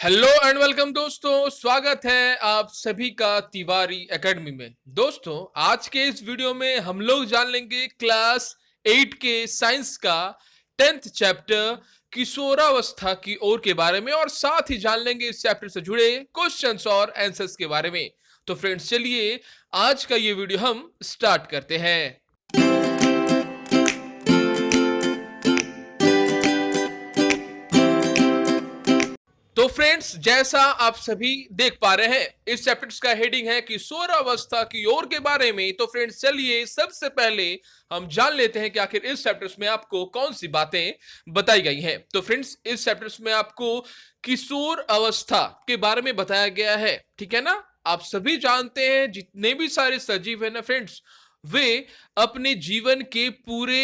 Hello and welcome दोस्तों, स्वागत है आप सभी का तिवारी एकेडमी में। दोस्तों, आज के इस वीडियो में हम लोग जान लेंगे क्लास 8 के साइंस का 10th चैप्टर किशोरावस्था की ओर के बारे में, और साथ ही जान लेंगे इस चैप्टर से जुड़े क्वेश्चंस और आंसर्स के बारे में। तो फ्रेंड्स, चलिए आज का ये वीडियो हम स्टार्ट करते हैं। तो फ्रेंड्स, जैसा आप सभी देख पा रहे हैं, इस चैप्टर का हेडिंग है किशोरावस्था की ओर के बारे में। तो फ्रेंड्स, चलिए सबसे पहले हम जान लेते हैं कि आखिर इस चैप्टर में आपको कौन सी बातें बताई गई हैं। तो फ्रेंड्स, इस चैप्टर में आपको किशोर अवस्था के बारे में बताया गया है, ठीक है ना। आप सभी जानते हैं जितने भी सारे सजीव है ना फ्रेंड्स, वे अपने जीवन के पूरे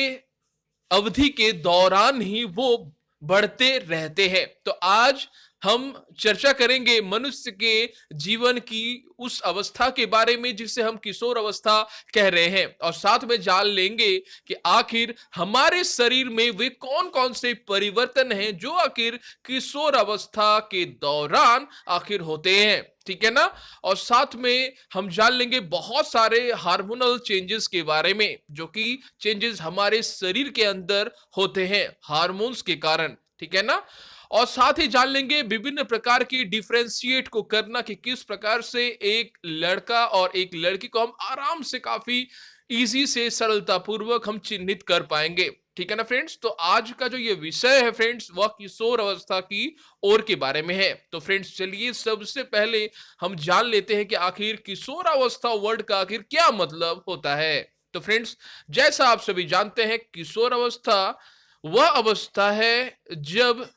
अवधि के दौरान ही वो बढ़ते रहते हैं। तो आज हम चर्चा करेंगे मनुष्य के जीवन की उस अवस्था के बारे में जिसे हम किशोर अवस्था कह रहे हैं, और साथ में जान लेंगे कि आखिर हमारे शरीर में वे कौन कौन से परिवर्तन हैं जो आखिर किशोर अवस्था के दौरान आखिर होते हैं, ठीक है ना। और साथ में हम जान लेंगे बहुत सारे हार्मोनल चेंजेस के बारे में, जो कि चेंजेस हमारे शरीर के अंदर होते हैं हार्मोन्स के कारण, ठीक है ना। और साथ ही जान लेंगे विभिन्न प्रकार की डिफरेंशिएट को करना, कि किस प्रकार से एक लड़का और एक लड़की को हम आराम से काफी इजी से सरलता पूर्वक हम चिन्हित कर पाएंगे, ठीक है ना फ्रेंड्स। तो आज का जो ये विषय है फ्रेंड्स, वह किशोर अवस्था की ओर के बारे में है। तो फ्रेंड्स, चलिए सबसे पहले हम जान लेते हैं कि आखिर किशोर अवस्था वर्ड का आखिर क्या मतलब होता है। तो फ्रेंड्स, जैसा आप सभी जानते हैं, किशोर अवस्था वह अवस्था है जब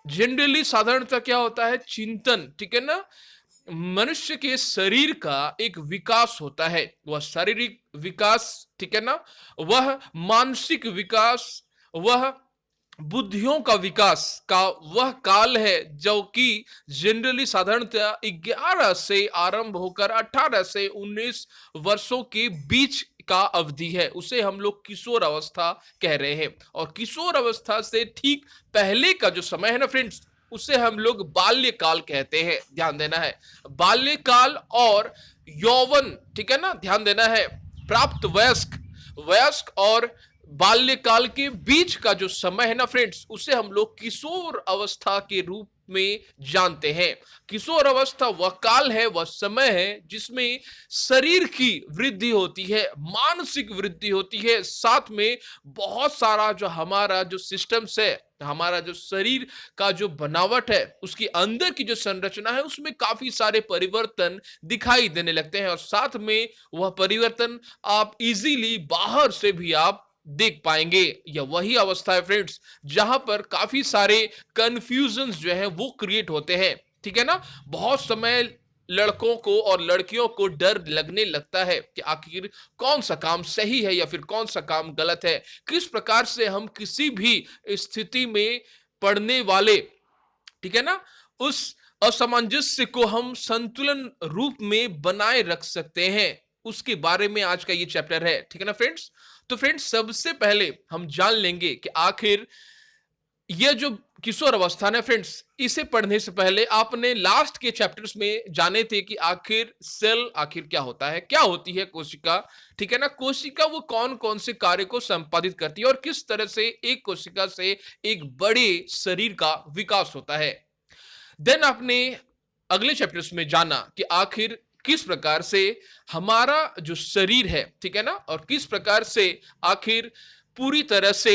जनरली साधारणतः क्या होता है, चिंतन, ठीक है ना, मनुष्य के शरीर का एक विकास होता है, वह शारीरिक विकास, ठीक है ना, वह मानसिक विकास, वह बुद्धियों का विकास का वह काल है जो कि जनरली साधारणतः 11 से आरंभ होकर 18 से 19 वर्षों के बीच का अवधि है, उसे हम लोग किशोर अवस्था कह रहे हैं। और किशोर अवस्था से ठीक पहले का जो समय है ना फ्रेंड्स, उसे हम लोग बाल्यकाल कहते हैं, ध्यान देना है। बाल्यकाल और यौवन, ठीक है ना, ध्यान देना है। प्राप्त वयस्क, वयस्क और बाल्यकाल के बीच का जो समय है ना फ्रेंड्स, उसे हम लोग किशोर अवस्था के रूप में जानते हैं। किशोर अवस्था वह काल है, वह समय है जिसमें शरीर की वृद्धि होती है, मानसिक वृद्धि होती है, साथ में बहुत सारा जो हमारा जो सिस्टम्स है, हमारा जो शरीर का जो बनावट है, उसकी अंदर की जो संरचना है, उसमें काफी सारे परिवर्तन दिखाई देने लगते हैं। और साथ में वह परिवर्तन आप इजीली बाहर से भी आप देख पाएंगे। यह वही अवस्था है फ्रेंड्स जहां पर काफी सारे कंफ्यूजन जो है वो क्रिएट होते हैं, ठीक है ना। बहुत समय लड़कों को और लड़कियों को डर लगने लगता है कि आखिर कौन सा काम सही है या फिर कौन सा काम गलत है, किस प्रकार से हम किसी भी स्थिति में पड़ने वाले, ठीक है ना, उस असामंजस्य को हम संतुलन रूप में बनाए रख सकते हैं, उसके बारे में आज का ये चैप्टर है, ठीक है ना फ्रेंड्स। तो फ्रेंड्स, सबसे पहले हम जान लेंगे कि आखिर यह जो किशोर अवस्था है फ्रेंड्स, इसे पढ़ने से पहले आपने लास्ट के चैप्टर्स में जाने थे कि आखिर सेल आखिर क्या होता है, क्या होती है कोशिका, ठीक है ना। कोशिका वो कौन कौन से कार्य को संपादित करती है और किस तरह से एक कोशिका से एक बड़े शरीर का विकास होता है। देन आपने अगले चैप्टर्स में जाना कि आखिर किस प्रकार से हमारा जो शरीर है, ठीक है ना, और किस प्रकार से आखिर पूरी तरह से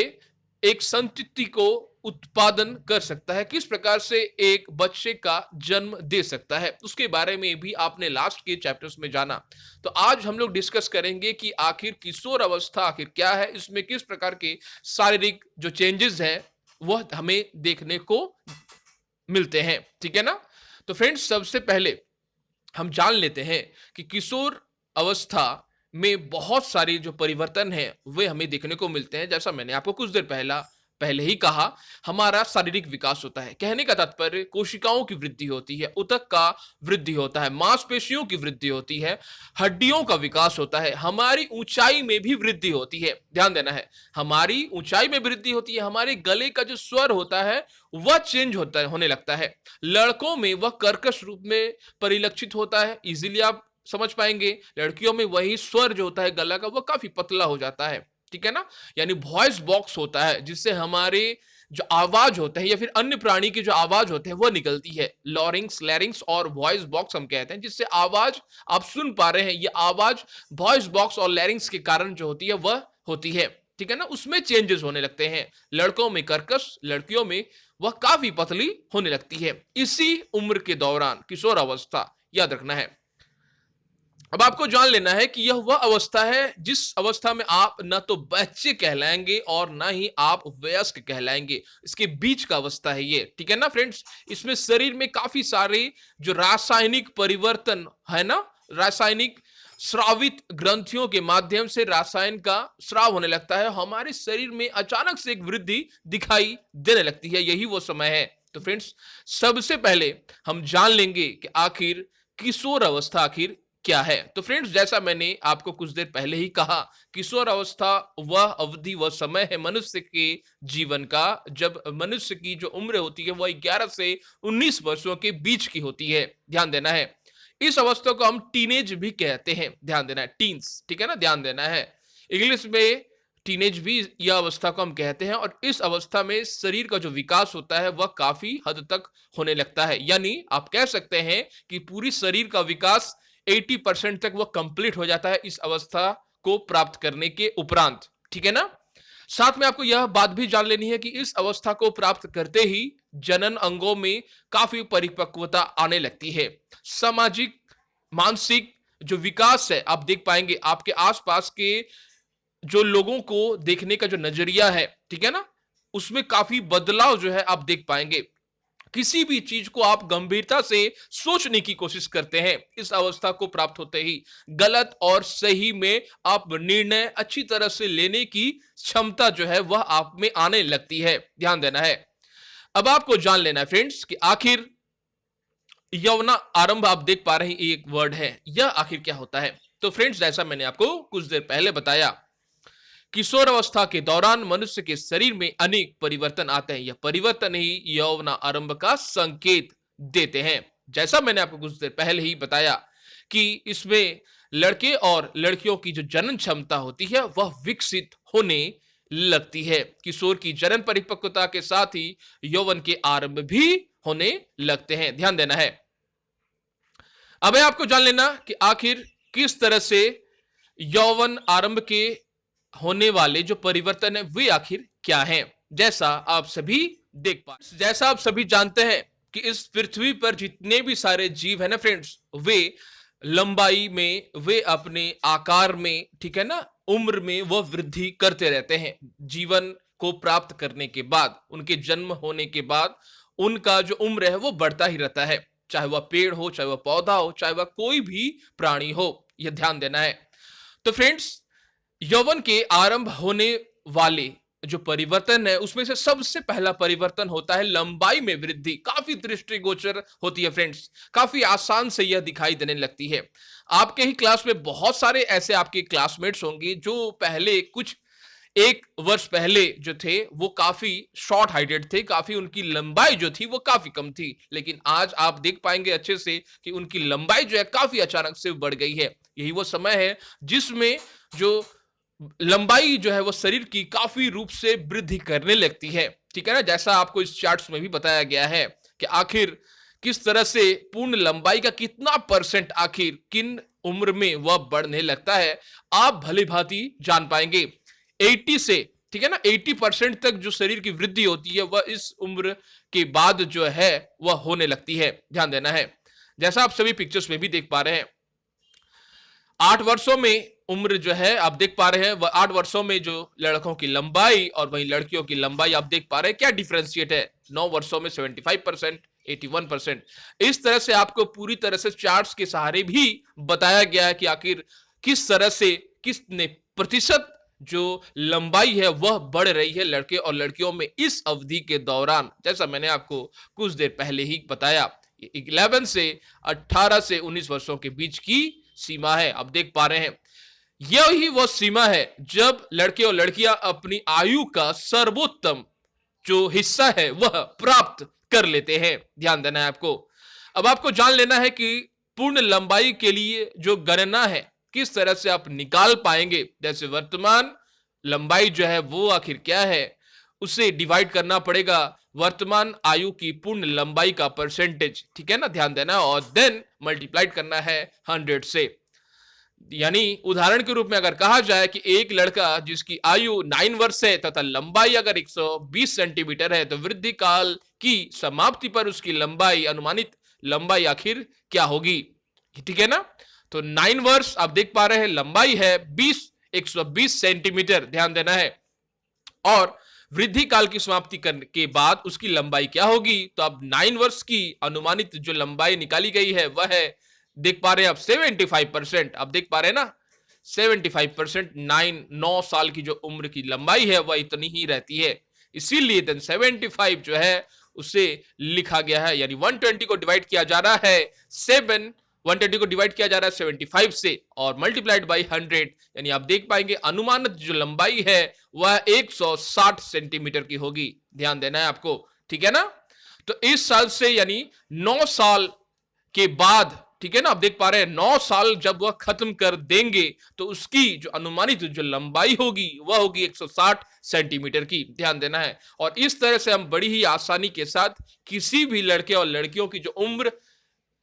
एक संतति को उत्पादन कर सकता है, किस प्रकार से एक बच्चे का जन्म दे सकता है, उसके बारे में भी आपने लास्ट के चैप्टर्स में जाना। तो आज हम लोग डिस्कस करेंगे कि आखिर किशोर अवस्था आखिर क्या है, इसमें किस प्रकार के शारीरिक जो चेंजेस हैं वह हमें देखने को मिलते हैं, ठीक है ना। तो फ्रेंड्स, सबसे पहले हम जान लेते हैं कि किशोर अवस्था में बहुत सारे जो परिवर्तन हैं वे हमें देखने को मिलते हैं, जैसा मैंने आपको कुछ देर पहला पहले ही कहा, हमारा शारीरिक विकास होता है। कहने का तात्पर्य कोशिकाओं की वृद्धि होती है, ऊतक का वृद्धि होता है, मांसपेशियों की वृद्धि होती है, हड्डियों का विकास होता है, हमारी ऊंचाई में भी वृद्धि होती है। ध्यान देना है, हमारी ऊंचाई में वृद्धि होती है, हमारे गले का जो स्वर होता है वह चेंज होने लगता है। लड़कों में वह कर्कश रूप में परिलक्षित होता है, इजीली आप समझ पाएंगे। लड़कियों में वही स्वर जो होता है गला का, वह काफी पतला हो जाता है, ठीक है ना। यानी वॉइस बॉक्स होता है, जिससे हमारे जो आवाज होते हैं या फिर अन्य प्राणी की जो आवाज होते हैं वह निकलती है। लॉरिंग्स, लैरिंग्स और वॉइस बॉक्स हम कहते हैं, जिससे आवाज आप सुन पा रहे हैं, ये आवाज वॉइस बॉक्स और लैरिंग्स के कारण जो होती है वह होती है, ठीक है ना। उसमें चेंजेस होने लगते हैं। लड़कों में कर्कश, लड़कियों में वह काफी पतली होने लगती है। इसी उम्र के दौरान किशोर अवस्था याद रखना है। अब आपको जान लेना है कि यह वह अवस्था है जिस अवस्था में आप ना तो बच्चे कहलाएंगे और ना ही आप वयस्क कहलाएंगे। इसके बीच का अवस्था है ये, ठीक है ना फ्रेंड्स। इसमें शरीर में काफी सारे जो रासायनिक परिवर्तन है ना, रासायनिक स्रावित ग्रंथियों के माध्यम से रासायन का स्राव होने लगता है, हमारे शरीर में अचानक से एक वृद्धि दिखाई देने लगती है। यही वो समय है। तो फ्रेंड्स, सबसे पहले हम जान लेंगे कि आखिर किशोर अवस्था आखिर क्या है। तो फ्रेंड्स, जैसा मैंने आपको कुछ देर पहले ही कहा, किशोर अवस्था वह अवधि, वह समय है मनुष्य के जीवन का जब मनुष्य की जो उम्र होती है वह 11 से 19 वर्षों के बीच की होती है। ध्यान देना है, इस अवस्था को हम टीनेज भी कहते हैं। ध्यान देना है, टीन्स, ठीक है ना, ध्यान देना है। इंग्लिश में टीनेज भी यह अवस्था को हम कहते हैं। और इस अवस्था में शरीर का जो विकास होता है वह काफी हद तक होने लगता है। यानी आप कह सकते हैं कि पूरी शरीर का विकास 80% तक वह कंप्लीट हो जाता है इस अवस्था को प्राप्त करने के उपरांत, ठीक है ना। साथ में आपको यह बात भी जान लेनी है कि इस अवस्था को प्राप्त करते ही जनन अंगों में काफी परिपक्वता आने लगती है। सामाजिक, मानसिक जो विकास है, आप देख पाएंगे आपके आसपास के जो लोगों को देखने का जो नजरिया है, ठीक है ना, उसमें काफी बदलाव जो है आप देख पाएंगे। किसी भी चीज को आप गंभीरता से सोचने की कोशिश करते हैं इस अवस्था को प्राप्त होते ही। गलत और सही में आप निर्णय अच्छी तरह से लेने की क्षमता जो है वह आप में आने लगती है। ध्यान देना है। अब आपको जान लेना है फ्रेंड्स कि आखिर यौवन आरंभ, आप देख पा रहे हैं एक वर्ड है, यह आखिर क्या होता है। तो फ्रेंड्स, जैसा मैंने आपको कुछ देर पहले बताया, किशोर अवस्था के दौरान मनुष्य के शरीर में अनेक परिवर्तन आते हैं। यह परिवर्तन ही यौवन आरंभ का संकेत देते हैं। जैसा मैंने आपको कुछ देर पहले ही बताया कि इसमें लड़के और लड़कियों की जो जनन क्षमता होती है वह विकसित होने लगती है। किशोर की जनन परिपक्वता के साथ ही यौवन के आरंभ भी होने लगते हैं। ध्यान देना है। अब आपको जान लेना कि आखिर किस तरह से यौवन आरंभ के होने वाले जो परिवर्तन है वे आखिर क्या हैं। जैसा आप सभी जानते हैं कि इस पृथ्वी पर जितने भी सारे जीव है ना फ्रेंड्स, वे लंबाई में, वे अपने आकार में, ठीक है ना, उम्र में वह वृद्धि करते रहते हैं। जीवन को प्राप्त करने के बाद, उनके जन्म होने के बाद उनका जो उम्र है वो बढ़ता ही रहता है, चाहे वह पेड़ हो, चाहे वह पौधा हो, चाहे वह कोई भी प्राणी हो। यह ध्यान देना है। तो फ्रेंड्स, यौवन के आरंभ होने वाले जो परिवर्तन है उसमें से सबसे पहला परिवर्तन होता है लंबाई में वृद्धि। काफी दृष्टिगोचर होती है फ्रेंड्स, काफी आसान से यह दिखाई देने लगती है। आपके ही क्लास में बहुत सारे ऐसे आपके क्लासमेट्स होंगे जो पहले कुछ 1 वर्ष पहले जो थे वो काफी शॉर्ट हाइटेड थे, काफी उनकी लंबाई जो थी वो काफी कम थी। लेकिन आज आप देख पाएंगे अच्छे से कि उनकी लंबाई जो है काफी अचानक से बढ़ गई है। यही वो समय है जिसमें जो लंबाई जो है वो शरीर की काफी रूप से वृद्धि करने लगती है, ठीक है ना। जैसा आपको इस चार्ट्स में भी बताया गया है कि आखिर किस तरह से पूर्ण लंबाई का कितना परसेंट आखिर किन उम्र में वह बढ़ने लगता है, आप भली भांति जान पाएंगे। 80 से, ठीक है ना, 80% तक जो शरीर की वृद्धि होती है वह इस उम्र के बाद जो है वह होने लगती है। ध्यान देना है। जैसा आप सभी पिक्चर्स में भी देख पा रहे हैं, 8 वर्षों में उम्र जो है आप देख पा रहे हैं, वह 8 वर्षों में जो लड़कों की लंबाई और वहीं लड़कियों की लंबाई आप देख पा रहे हैं क्या डिफरेंशिएट है। 9 वर्षों में 75%, 81%। इस तरह से आपको पूरी तरह से चार्ट्स के सहारे भी बताया गया है कि आखिर किस तरह से किसने प्रतिशत जो लंबाई है वह बढ़ रही है लड़के और लड़कियों में इस अवधि के दौरान, जैसा मैंने आपको कुछ देर पहले ही बताया। 11 से 18 से 19 वर्षों के बीच की सीमा है। आप देख पा रहे हैं यही वह सीमा है जब लड़के और लड़कियां अपनी आयु का सर्वोत्तम जो हिस्सा है वह प्राप्त कर लेते हैं। ध्यान देना है आपको। अब आपको जान लेना है कि पूर्ण लंबाई के लिए जो गणना है किस तरह से आप निकाल पाएंगे। जैसे वर्तमान लंबाई जो है वो आखिर क्या है, उसे डिवाइड करना पड़ेगा वर्तमान आयु की पूर्ण लंबाई का परसेंटेज, ठीक है ना, ध्यान देना, और देन मल्टीप्लाइड करना है 100 से। यानी उदाहरण के रूप में अगर कहा जाए कि एक लड़का जिसकी आयु 9 वर्ष है तथा लंबाई अगर 120 सेंटीमीटर है, तो वृद्धि काल की समाप्ति पर उसकी लंबाई, अनुमानित लंबाई आखिर क्या होगी, ठीक है ना। तो 9 वर्ष आप देख पा रहे हैं, लंबाई है 120 सेंटीमीटर, ध्यान देना है, और वृद्धि काल की समाप्ति करने के बाद उसकी लंबाई क्या होगी। तो अब 9 वर्ष की अनुमानित जो लंबाई निकाली गई है वह है, देख पा रहे हैं आप, 75%। आप देख पा रहे हैं ना, 75%। 9 साल की जो उम्र की लंबाई है वह इतनी ही रहती है, इसीलिए देन 75 जो है उसे लिखा गया है, यानी 120 को डिवाइड किया जा रहा है 120 को डिवाइड किया जा रहा है 75 से और मल्टीप्लाइड बाई 100, यानी आप देख पाएंगे अनुमानित जो लंबाई है वह 160 सेंटीमीटर की होगी। ध्यान देना है आपको, ठीक है ना। तो इस साल से यानी 9 साल के बाद, ठीक है ना, आप देख पा रहे हैं 9 साल जब वह खत्म कर देंगे तो उसकी जो अनुमानित जो लंबाई होगी वह होगी 160 सेंटीमीटर की। ध्यान देना है। और इस तरह से हम बड़ी ही आसानी के साथ किसी भी लड़के और लड़कियों की जो उम्र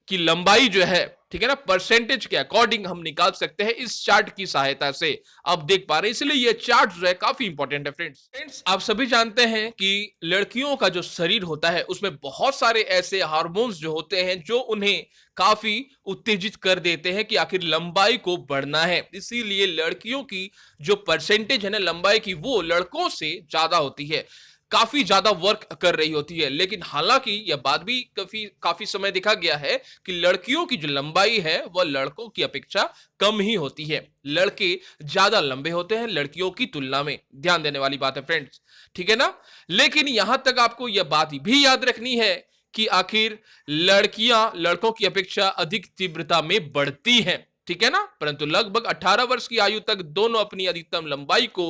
की लंबाई जो है, ठीक है ना, परसेंटेज के अकॉर्डिंग हम निकाल सकते हैं इस चार्ट की सहायता से। अब देख पा रहे हैं, इसलिए ये चार्ट जो है काफी इंपॉर्टेंट है फ्रेंड्स। आप सभी जानते हैं कि लड़कियों का जो शरीर होता है उसमें बहुत सारे ऐसे हार्मोन्स जो होते हैं जो उन्हें काफी उत्तेजित कर देते हैं कि आखिर लंबाई को बढ़ना है। इसीलिए लड़कियों की जो परसेंटेज है ना लंबाई की, वो लड़कों से ज्यादा होती है, काफी ज्यादा वर्क कर रही होती है। लेकिन हालांकि यह बात भी काफी समय देखा गया है कि लड़कियों की जो लंबाई है वह लड़कों की अपेक्षा कम ही होती है। लड़के ज्यादा लंबे होते हैं लड़कियों की तुलना में। ध्यान देने वाली बात है फ्रेंड्स, ठीक है ना। लेकिन यहां तक आपको यह बात भी याद रखनी है कि आखिर लड़कियां लड़कों की अपेक्षा अधिक तीव्रता में बढ़ती हैं, ठीक है ना, परंतु लगभग 18 वर्ष की आयु तक दोनों अपनी अधिकतम लंबाई को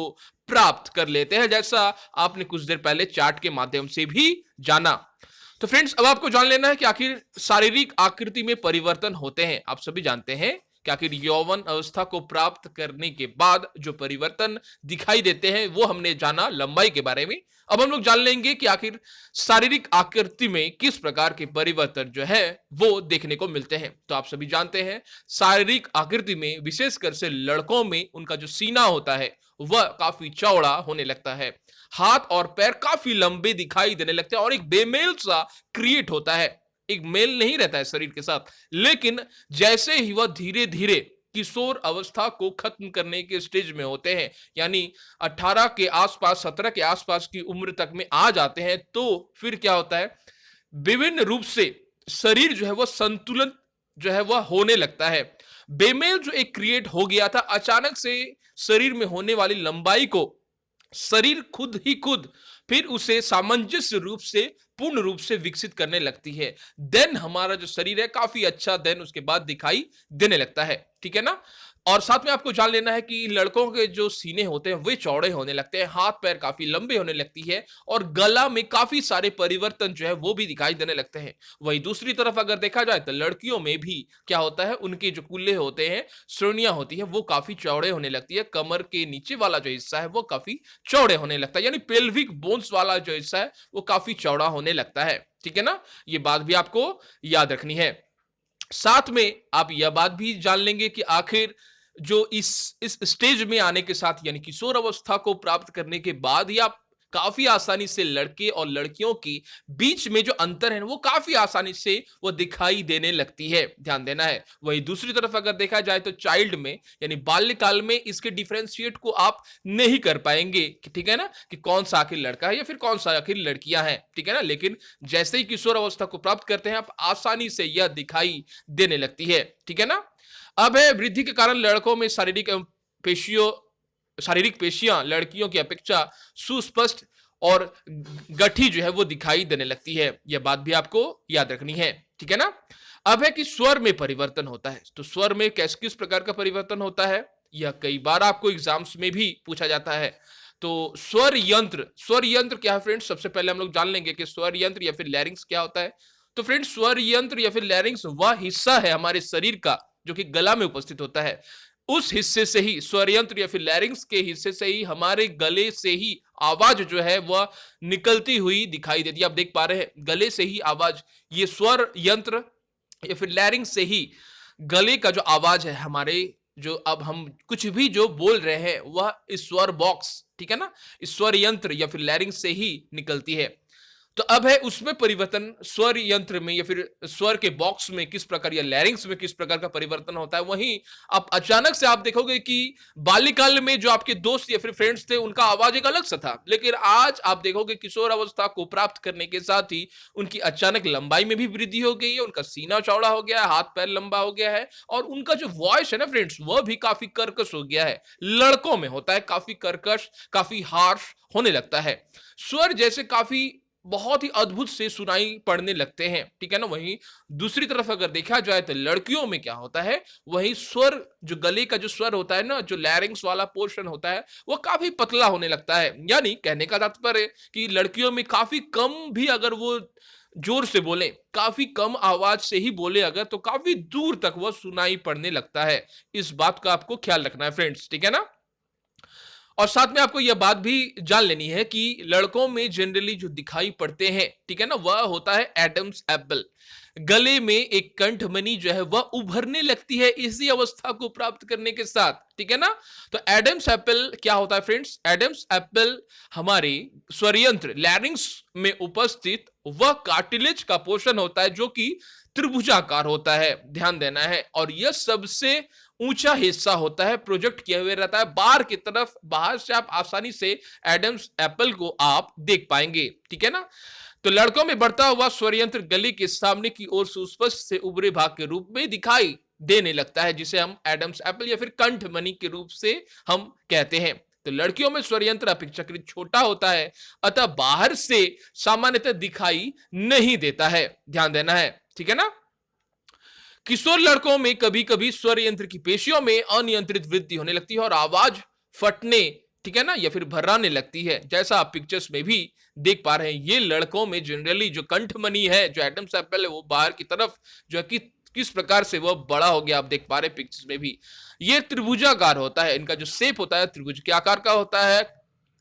प्राप्त कर लेते हैं, जैसा आपने कुछ देर पहले चार्ट के माध्यम से भी जाना। तो फ्रेंड्स, अब आपको जान लेना है कि आखिर शारीरिक आकृति में परिवर्तन होते हैं। आप सभी जानते हैं कि आखिर यौवन अवस्था को प्राप्त करने के बाद जो परिवर्तन दिखाई देते हैं वो हमने जाना लंबाई के बारे में। अब हम लोग जान लेंगे कि आखिर शारीरिक आकृति में किस प्रकार के परिवर्तन जो है वो देखने को मिलते हैं। तो आप सभी जानते हैं शारीरिक आकृति में विशेषकर से लड़कों में उनका जो सीना होता है वह काफी चौड़ा होने लगता है, हाथ और पैर काफी लंबे दिखाई देने लगते हैं और एक बेमेल सा क्रिएट होता है, एक मेल नहीं रहता है शरीर के साथ। लेकिन जैसे ही वह धीरे धीरे किशोर अवस्था को खत्म करने के स्टेज में होते हैं, यानी 18 के आसपास, 17 के आसपास की उम्र तक में आ जाते हैं, तो फिर क्या होता है, विभिन्न रूप से शरीर जो है वह संतुलन जो है वह होने लगता है। बेमेल जो एक क्रिएट हो गया था, अचानक से शरीर में होने वाली लंबाई को शरीर खुद ही खुद फिर उसे सामंजस्य रूप से, पूर्ण रूप से विकसित करने लगती है। देन हमारा जो शरीर है काफी अच्छा देन उसके बाद दिखाई देने लगता है, ठीक है ना। और साथ में आपको जान लेना है कि लड़कों के जो सीने होते हैं वे चौड़े होने लगते हैं, हाथ पैर काफी लंबे होने लगती है और गला में काफी सारे परिवर्तन जो है वो भी दिखाई देने लगते हैं। वही दूसरी तरफ अगर देखा जाए तो लड़कियों में भी क्या होता है, उनके जो कूल्हे होते हैं, श्रोणियां होती है, वो काफी चौड़े होने लगती है। कमर के नीचे वाला जो हिस्सा है वो काफी चौड़े होने लगता है, यानी पेल्विक बोन्स वाला जो हिस्सा है वो काफी चौड़ा होने लगता है, ठीक है ना। ये बात भी आपको याद रखनी है। साथ में आप यह बात भी जान लेंगे कि आखिर जो इस स्टेज में आने के साथ, यानी किशोर अवस्था को प्राप्त करने के बाद ही आप काफी आसानी से लड़के और लड़कियों की बीच में जो अंतर है वो काफी आसानी से वो दिखाई देने लगती है। ध्यान देना है। वही दूसरी तरफ अगर देखा जाए तो चाइल्ड में, यानी बाल्यकाल में इसके डिफरेंशिएट को आप नहीं कर पाएंगे, ठीक है ना, कि कौन सा आखिर लड़का है या फिर कौन सा आखिर लड़कियां हैं, ठीक है ना। लेकिन जैसे ही किशोर अवस्था को प्राप्त करते हैं आप आसानी से यह दिखाई देने लगती है, ठीक है ना। अब है वृद्धि के कारण लड़कों में शारीरिक एवं पेशियों शारीरिक पेशियां लड़कियों की अपेक्षा सुस्पष्ट और गठी जो है वो दिखाई देने लगती है। यह बात भी आपको याद रखनी है, ठीक है ना। अब है कि स्वर में परिवर्तन होता है, तो स्वर में किस प्रकार का परिवर्तन होता है, यह कई बार आपको एग्जाम्स में भी पूछा जाता है। तो स्वर यंत्र क्या है फ्रेंड्स, सबसे पहले हम लोग जान लेंगे कि स्वर यंत्र या फिर लैरिंग्स क्या होता है। तो फ्रेंड्स, स्वर यंत्र या फिर लैरिंग्स वह हिस्सा है हमारे शरीर का जो कि गला में उपस्थित होता है। उस हिस्से से ही, स्वर यंत्र या फिर लैरिंग्स के हिस्से से ही हमारे गले से ही आवाज जो है वह निकलती हुई दिखाई देती है। आप देख पा रहे हैं, गले से ही आवाज, ये स्वर यंत्र या फिर लैरिंग्स से ही गले का जो आवाज है हमारे, जो अब हम कुछ भी जो बोल रहे हैं वह इस स्वर बॉक्स, ठीक है ना, इस स्वर यंत्र या फिर लैरिंग्स से ही निकलती है। तो अब है उसमें परिवर्तन, स्वर यंत्र में या फिर स्वर के बॉक्स में किस प्रकार या लैरिंग्स में किस प्रकार का परिवर्तन होता है। वहीं आप अचानक से आप देखोगे कि बाल्यकाल में जो आपके दोस्त या फिर फ्रेंड्स थे उनका आवाज एक अलग सा था, लेकिन आज आप देखोगे किशोर अवस्था को प्राप्त करने के साथ ही उनकी अचानक लंबाई में भी वृद्धि हो गई है, उनका सीना चौड़ा हो गया है, हाथ पैर लंबा हो गया है, और उनका जो वॉइस है ना फ्रेंड्स, वह भी काफी कर्कश हो गया है। लड़कों में होता है काफी कर्कश, काफी हार्श होने लगता है। स्वर जैसे काफी बहुत ही अद्भुत से सुनाई पड़ने लगते हैं, ठीक है ना। वहीं दूसरी तरफ अगर देखा जाए तो लड़कियों में क्या होता है, वही स्वर, जो गले का जो स्वर होता है ना, जो लैरिंग्स वाला पोर्शन होता है, वो काफी पतला होने लगता है। यानी कहने का तात्पर्य कि लड़कियों में काफी कम भी अगर वो जोर से बोले, काफी कम आवाज से ही बोले अगर, तो काफी दूर तक वह सुनाई पड़ने लगता है। इस बात का आपको ख्याल रखना है फ्रेंड्स, ठीक है ना। और साथ में आपको यह बात भी जान लेनी है कि लड़कों में जनरली जो दिखाई पड़ते हैं, ठीक है ना, वह होता है एडम्स एप्पल। गले में एक कंठमनी जो है वह उभरने लगती है इसी अवस्था को प्राप्त करने के साथ, ठीक है ना। तो एडम्स एप्पल क्या होता है फ्रेंड्स, एडम्स एप्पल हमारे स्वरयंत्र लैरिंग्स में उपस्थित वह कार्टिलेज का पोर्शन होता है जो कि त्रिभुजाकार होता है, ध्यान देना है। और यह सबसे ऊंचा हिस्सा होता है, प्रोजेक्ट किया हुआ रहता है बाहर की तरफ, बाहर से आप आसानी से एडम्स एप्पल को आप देख पाएंगे, ठीक है ना। तो लड़कों में बढ़ता हुआ स्वरयंत्र गले के सामने की ओर सुस्पष्ट से उभरे भाग के रूप में दिखाई देने लगता है, जिसे हम एडम्स एप्पल या फिर कंठमणि के रूप से हम कहते हैं। तो लड़कियों में स्वरयंत्र अपेक्षाकृत छोटा होता है, अतः बाहर से सामान्यतः दिखाई नहीं देता है, ध्यान देना है, ठीक है ना। किशोर लड़कों में कभी कभी स्वर यंत्र की पेशियों में अनियंत्रित वृद्धि होने लगती है और आवाज फटने, ठीक है ना, या फिर भर्राने लगती है, जैसा आप पिक्चर्स में भी देख पा रहे हैं। ये लड़कों में जनरली जो कंठमनी है, जो एडम्स एप्पल है, वो बाहर की तरफ जो है कि किस प्रकार से वह बड़ा हो गया, आप देख पा रहे हैं पिक्चर्स में भी। ये त्रिभुजाकार होता है, इनका जो शेप होता है त्रिभुज के आकार का होता है।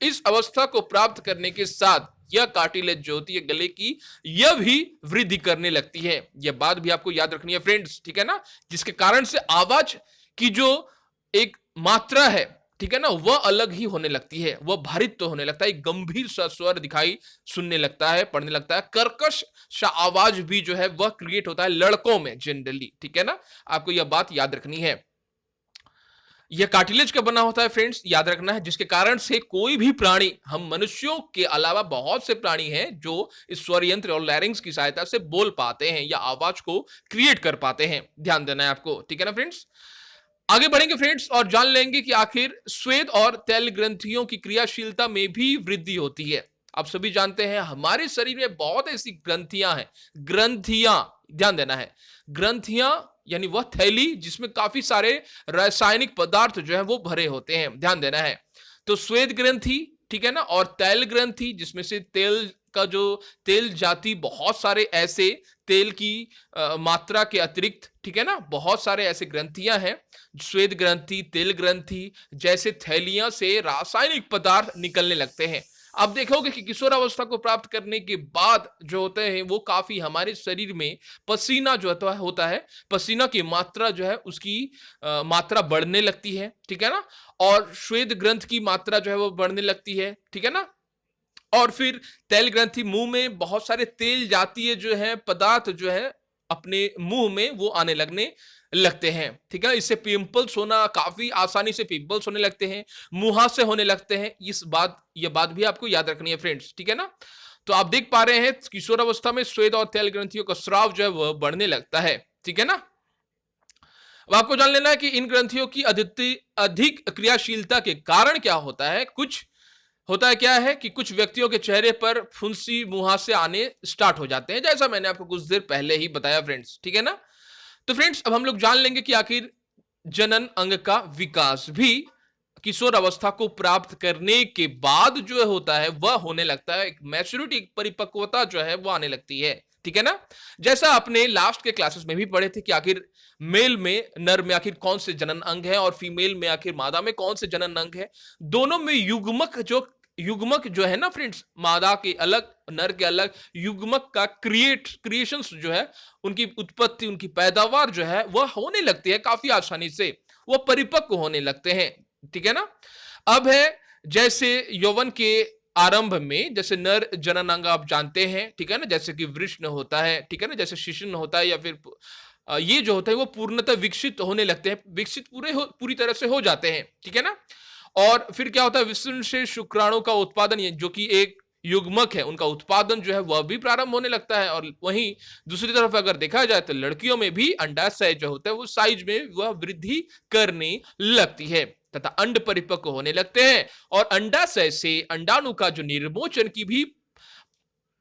इस अवस्था को प्राप्त करने के साथ यह कार्टिलेज जो होती है गले की, यह भी वृद्धि करने लगती है। यह बात भी आपको याद रखनी है फ्रेंड्स, ठीक है ना, जिसके कारण से आवाज की जो एक मात्रा है, ठीक है ना, वह अलग ही होने लगती है, वह भारित तो होने लगता है, एक गंभीर सा स्वर दिखाई सुनने लगता है, पड़ने लगता है, कर्कश सा आवाज भी जो है वह क्रिएट होता है लड़कों में जनरली, ठीक है ना। आपको यह बात याद रखनी है। यह कार्टिलेज का बना होता है फ्रेंड्स, याद रखना है, जिसके कारण से कोई भी प्राणी, हम मनुष्यों के अलावा बहुत से प्राणी हैं जो इस स्वर यंत्र और लैरिंग्स की सहायता से बोल पाते हैं या आवाज को क्रिएट कर पाते हैं, ध्यान देना है आपको, ठीक है ना फ्रेंड्स। आगे बढ़ेंगे फ्रेंड्स और जान लेंगे कि आखिर स्वेद और तैल ग्रंथियों की क्रियाशीलता में भी वृद्धि होती है। आप सभी जानते हैं हमारे शरीर में बहुत ऐसी ग्रंथियां हैं, ग्रंथियां, ध्यान देना है, ग्रंथियां यानी वह थैली जिसमें काफी सारे रासायनिक पदार्थ जो है वो भरे होते हैं, ध्यान देना है। तो श्वेत ग्रंथि, ठीक है ना, और तैल ग्रंथि जिसमें से तेल का जो तेल जाती बहुत सारे ऐसे तेल की मात्रा के अतिरिक्त, ठीक है ना, बहुत सारे ऐसे ग्रंथियां हैं, श्वेत ग्रंथि, तेल ग्रंथि जैसे थैलियां से रासायनिक पदार्थ निकलने लगते हैं। आप देखोगे कि किशोर अवस्था को प्राप्त करने के बाद जो होते हैं वो काफी हमारे शरीर में पसीना जो होता है, पसीना की मात्रा जो है उसकी मात्रा बढ़ने लगती है, ठीक है ना, और श्वेत ग्रंथ की मात्रा जो है वो बढ़ने लगती है, ठीक है ना। और फिर तेल ग्रंथि, मुंह में बहुत सारे तेल जातीय जो है पदार्थ जो है अपने मुंह में वो आने लगने लगते हैं, ठीक है। इससे पिंपल्स होना, काफी आसानी से पिंपल्स होने लगते हैं, मुहासे होने लगते हैं। ये बात भी आपको याद रखनी है फ्रेंड्स, ठीक है ना। तो आप देख पा रहे हैं किशोर अवस्था में श्वेत और तेल ग्रंथियों का स्राव जो है वह बढ़ने लगता है, ठीक है ना। अब आपको जान लेना है कि इन ग्रंथियों की अधिक क्रियाशीलता के कारण क्या होता है। कुछ होता है क्या है कि कुछ व्यक्तियों के चेहरे पर फुंसी मुहासे आने स्टार्ट हो जाते हैं, जैसा मैंने आपको कुछ देर पहले ही बताया फ्रेंड्स, ठीक है ना। तो फ्रेंड्स अब हम लोग जान लेंगे कि आखिर जनन अंग का विकास भी किशोर अवस्था को प्राप्त करने के बाद जो होता है वह होने लगता है, एक मैच्योरिटी, एक परिपक्वता जो है वो आने लगती है, ठीक है ना। जैसा आपने लास्ट के क्लासेस में भी पढ़े थे कि आखिर मेल में, नर में आखिर कौन से जनन अंग है और फीमेल में आखिर मादा में कौन से जनन अंग है। दोनों में युग्मक जो है ना फ्रेंड्स, मादा के अलग नर के अलग, युग्मक का क्रिएशंस जो है, उनकी उत्पत्ति, उनकी पैदावार जो है वह होने लगती है काफी आसानी से, वह परिपक्व होने लगते हैं, ठीक है ना। अब है जैसे यौवन के आरंभ में जैसे नर जननांग आप जानते हैं, ठीक है ना, जैसे कि वृषण होता है, ठीक है ना, जैसे शिशन होता है, या फिर ये जो होता है वो पूर्णतः विकसित होने लगते हैं, विकसित पूरी तरह से हो जाते हैं, ठीक है ना। और फिर क्या होता है, विष्णु से शुक्राणु का उत्पादन, जो कि एक युग्मक है, उनका उत्पादन जो है वह भी प्रारंभ होने लगता है। और वहीं दूसरी तरफ अगर देखा जाए तो लड़कियों में भी अंडाशय जो होता है वो साइज में वह वृद्धि करने लगती है तथा अंड परिपक्व होने लगते हैं, और अंडाशय से अंडाणु का जो निर्मोचन की भी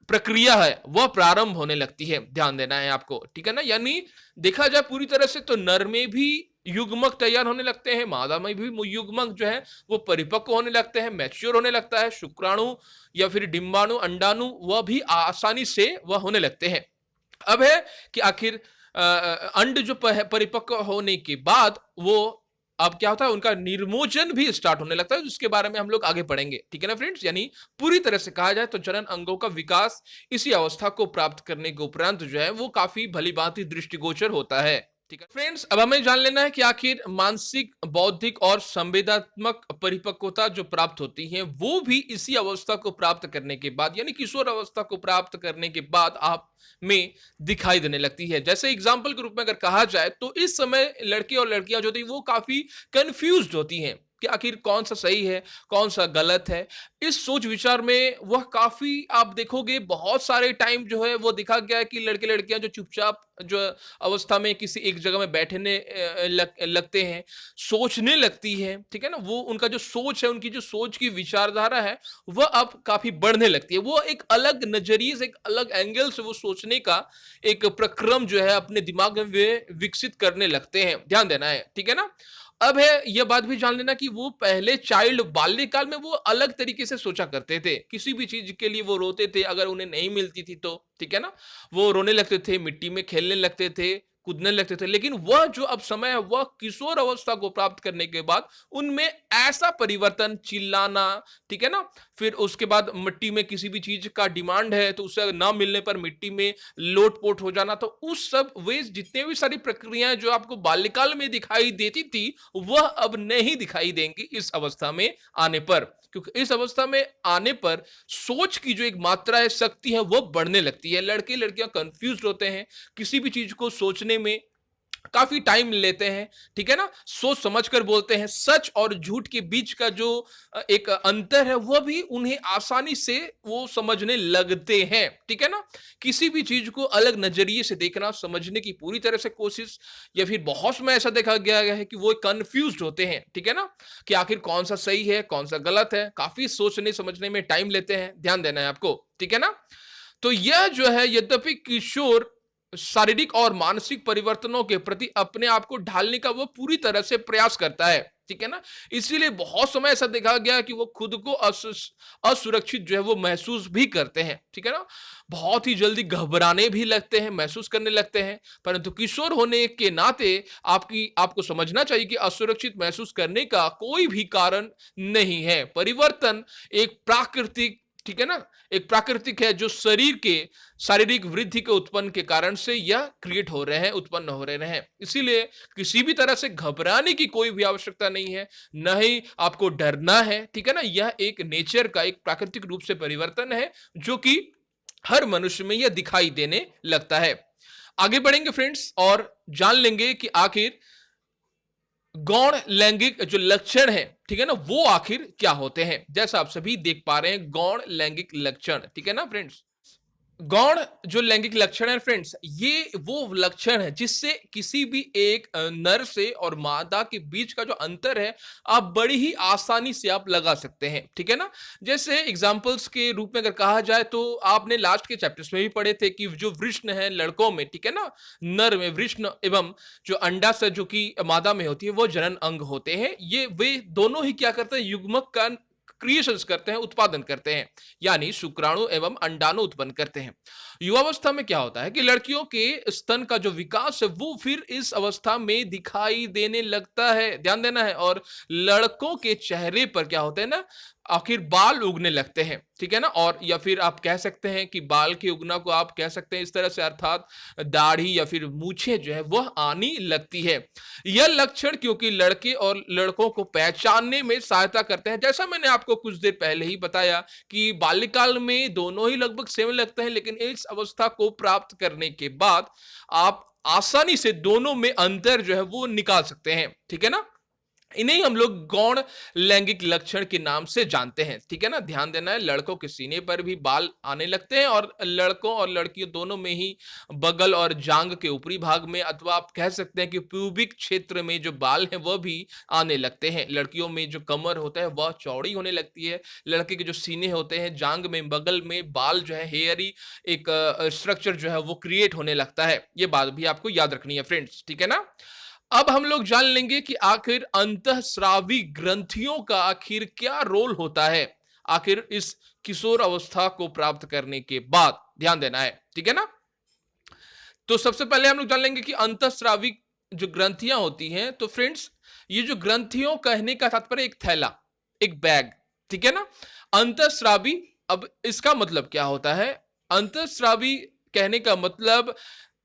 प्रक्रिया है वह प्रारंभ होने लगती है। ध्यान देना है आपको, ठीक है ना। यानी देखा जाए पूरी तरह से तो नर में भी युग्मक तैयार होने लगते हैं, मादा में भी युग्मक जो है वो परिपक्व होने लगते हैं, मैच्योर होने लगता है। शुक्राणु या फिर डिंबाणु, अंडाणु, वह भी आसानी से वह होने लगते हैं। अब है कि आखिर अंड जो परिपक्व होने के बाद वो अब क्या होता है, उनका निर्मोचन भी स्टार्ट होने लगता है, जिसके बारे में हम लोग आगे पढ़ेंगे, ठीक है ना फ्रेंड्स। यानी पूरी तरह से कहा जाए तो जनन अंगों का विकास इसी अवस्था को प्राप्त करने के उपरांत जो है वो काफी भली भांति दृष्टिगोचर होता है, ठीक है फ्रेंड्स। अब हमें जान लेना है कि आखिर मानसिक, बौद्धिक और संवेदनात्मक परिपक्वता जो प्राप्त होती है वो भी इसी अवस्था को प्राप्त करने के बाद, यानी किशोर अवस्था को प्राप्त करने के बाद आप में दिखाई देने लगती है। जैसे एग्जाम्पल के रूप में अगर कहा जाए तो इस समय लड़के और लड़कियां जो होती है वो काफी कंफ्यूज्ड होती हैं कि आखिर कौन सा सही है, कौन सा गलत है। इस सोच विचार में वह काफी, आप देखोगे बहुत सारे टाइम जो है वो देखा गया है कि लड़के लड़कियां जो चुपचाप जो अवस्था में किसी एक जगह में बैठने लगते हैं, सोचने लगती है, ठीक है ना। वो उनका जो सोच है, उनकी जो सोच की विचारधारा है वह अब काफी बढ़ने लगती है। वो एक अलग नजरिए से, एक अलग एंगल से वो सोचने का एक प्रक्रम जो है अपने दिमाग में वे विकसित करने लगते हैं। ध्यान देना है, ठीक है ना। अब है यह बात भी जान लेना कि वो पहले चाइल्ड, बाल्यकाल में वो अलग तरीके से सोचा करते थे, किसी भी चीज के लिए वो रोते थे अगर उन्हें नहीं मिलती थी तो, ठीक है ना। वो रोने लगते थे, मिट्टी में खेलने लगते थे, कूदने लगते थे। लेकिन वह जो अब समय है वह किशोर अवस्था को प्राप्त करने के बाद उनमें ऐसा परिवर्तन, चिल्लाना, ठीक है ना, फिर उसके बाद मिट्टी में किसी भी चीज का डिमांड है तो उसे ना मिलने पर मिट्टी में लोटपोट हो जाना, तो उस सब वे जितने भी सारी प्रक्रियाएं जो आपको बाल्यकाल में दिखाई देती थी वह अब नहीं दिखाई देंगी इस अवस्था में आने पर, क्योंकि इस अवस्था में आने पर सोच की जो एक मात्रा है, शक्ति है, वो बढ़ने लगती है। लड़के लड़कियां कंफ्यूज होते हैं, किसी भी चीज को सोचने में काफी टाइम लेते हैं, ठीक है ना, सोच समझकर बोलते हैं। सच और झूठ के बीच का जो एक अंतर है वह भी उन्हें आसानी से वो समझने लगते हैं, ठीक है ना। किसी भी चीज को अलग नजरिए से देखना, समझने की पूरी तरह से कोशिश, या फिर बहुत समय ऐसा देखा गया है कि वो कंफ्यूज्ड होते हैं, ठीक है ना, कि आखिर कौन सा सही है, कौन सा गलत है। काफी सोचने समझने में टाइम लेते हैं, ध्यान देना है आपको, ठीक है ना। तो यह जो है, यद्यपि किशोर शारीरिक और मानसिक परिवर्तनों के प्रति अपने आप को ढालने का वो पूरी तरह से प्रयास करता है, ठीक है ना। इसीलिए बहुत समय ऐसा देखा गया कि वो खुद को असुरक्षित जो है वो महसूस भी करते हैं, ठीक है ना। बहुत ही जल्दी घबराने भी लगते हैं, महसूस करने लगते हैं। परंतु किशोर होने के नाते आपको समझना चाहिए कि असुरक्षित महसूस करने का कोई भी कारण नहीं है। परिवर्तन एक प्राकृतिक, ठीक है ना, एक प्राकृतिक है जो शरीर के शारीरिक वृद्धि के उत्पन्न के कारण से यह क्रिएट हो रहे हैं, उत्पन्न हो रहे हैं। इसीलिए किसी भी तरह से घबराने की कोई भी आवश्यकता नहीं है, न ही आपको डरना है, ठीक है ना। यह एक नेचर का, एक प्राकृतिक रूप से परिवर्तन है जो कि हर मनुष्य में यह दिखाई देने लगता है। आगे बढ़ेंगे फ्रेंड्स और जान लेंगे कि आखिर गौण लैंगिक जो लक्षण है, ठीक है ना, वो आखिर क्या होते हैं। जैसा आप सभी देख पा रहे हैं, गौण लैंगिक लक्षण, ठीक है ना फ्रेंड्स। गौण जो लैंगिक लक्षण है फ्रेंड्स, ये वो लक्षण है जिससे किसी भी एक नर से और मादा के बीच का जो अंतर है, आप बड़ी ही आसानी से आप लगा सकते हैं, ठीक है ना? जैसे एग्जांपल्स के रूप में अगर कहा जाए तो आपने लास्ट के चैप्टर्स में भी पढ़े थे कि जो वृषण है लड़कों में, ठीक है ना? नर में वृषण एवं जो अंडाशय जो कि मादा में होती है, वो जनन अंग होते हैं। ये वे दोनों ही क्या करते हैं, युग्मक का क्रिएशंस करते हैं, उत्पादन करते हैं, यानी शुक्राणु एवं अंडाणु उत्पन्न करते हैं। युवावस्था में क्या होता है कि लड़कियों के स्तन का जो विकास है वो फिर इस अवस्था में दिखाई देने लगता है, ध्यान देना है। और लड़कों के चेहरे पर क्या होता है ना, आखिर बाल उगने लगते हैं, ठीक है ना? और या फिर आप कह सकते हैं कि बाल के उगना को आप कह सकते हैं इस तरह से, अर्थात दाढ़ी या फिर मूछें जो है वह आनी लगती है। यह लक्षण क्योंकि लड़के और लड़कों को पहचानने में सहायता करते हैं। जैसा मैंने आपको कुछ देर पहले ही बताया कि बाल्यकाल में दोनों ही लगभग सेम लगते हैं, लेकिन इस अवस्था को प्राप्त करने के बाद आप आसानी से दोनों में अंतर जो है वो निकाल सकते हैं, ठीक है ना? इन्हें हम लोग गौण लैंगिक लक्षण के नाम से जानते हैं, ठीक है ना? ध्यान देना है, लड़कों के सीने पर भी बाल आने लगते हैं और लड़कों और लड़कियों दोनों में ही बगल और जांग के ऊपरी भाग में, अथवा आप कह सकते हैं कि प्यूबिक क्षेत्र में जो बाल हैं वह भी आने लगते हैं। लड़कियों में जो कमर होता है वह चौड़ी होने लगती है, लड़के के जो सीने होते हैं, जांग में, बगल में बाल जो है, हेयरी एक स्ट्रक्चर जो है वो क्रिएट होने लगता है। ये बात भी आपको याद रखनी है फ्रेंड्स, ठीक है ना? अब हम लोग जान लेंगे कि आखिर अंतःस्रावी ग्रंथियों का आखिर क्या रोल होता है, आखिर इस किशोर अवस्था को प्राप्त करने के बाद। ध्यान देना है, ठीक है ना? तो सबसे पहले हम लोग जान लेंगे कि अंतःस्रावी जो ग्रंथियां होती हैं, तो फ्रेंड्स ये जो ग्रंथियों कहने का तात्पर्य एक थैला, एक बैग, ठीक है ना? अंतःस्रावी, अब इसका मतलब क्या होता है? अंतःस्रावी कहने का मतलब,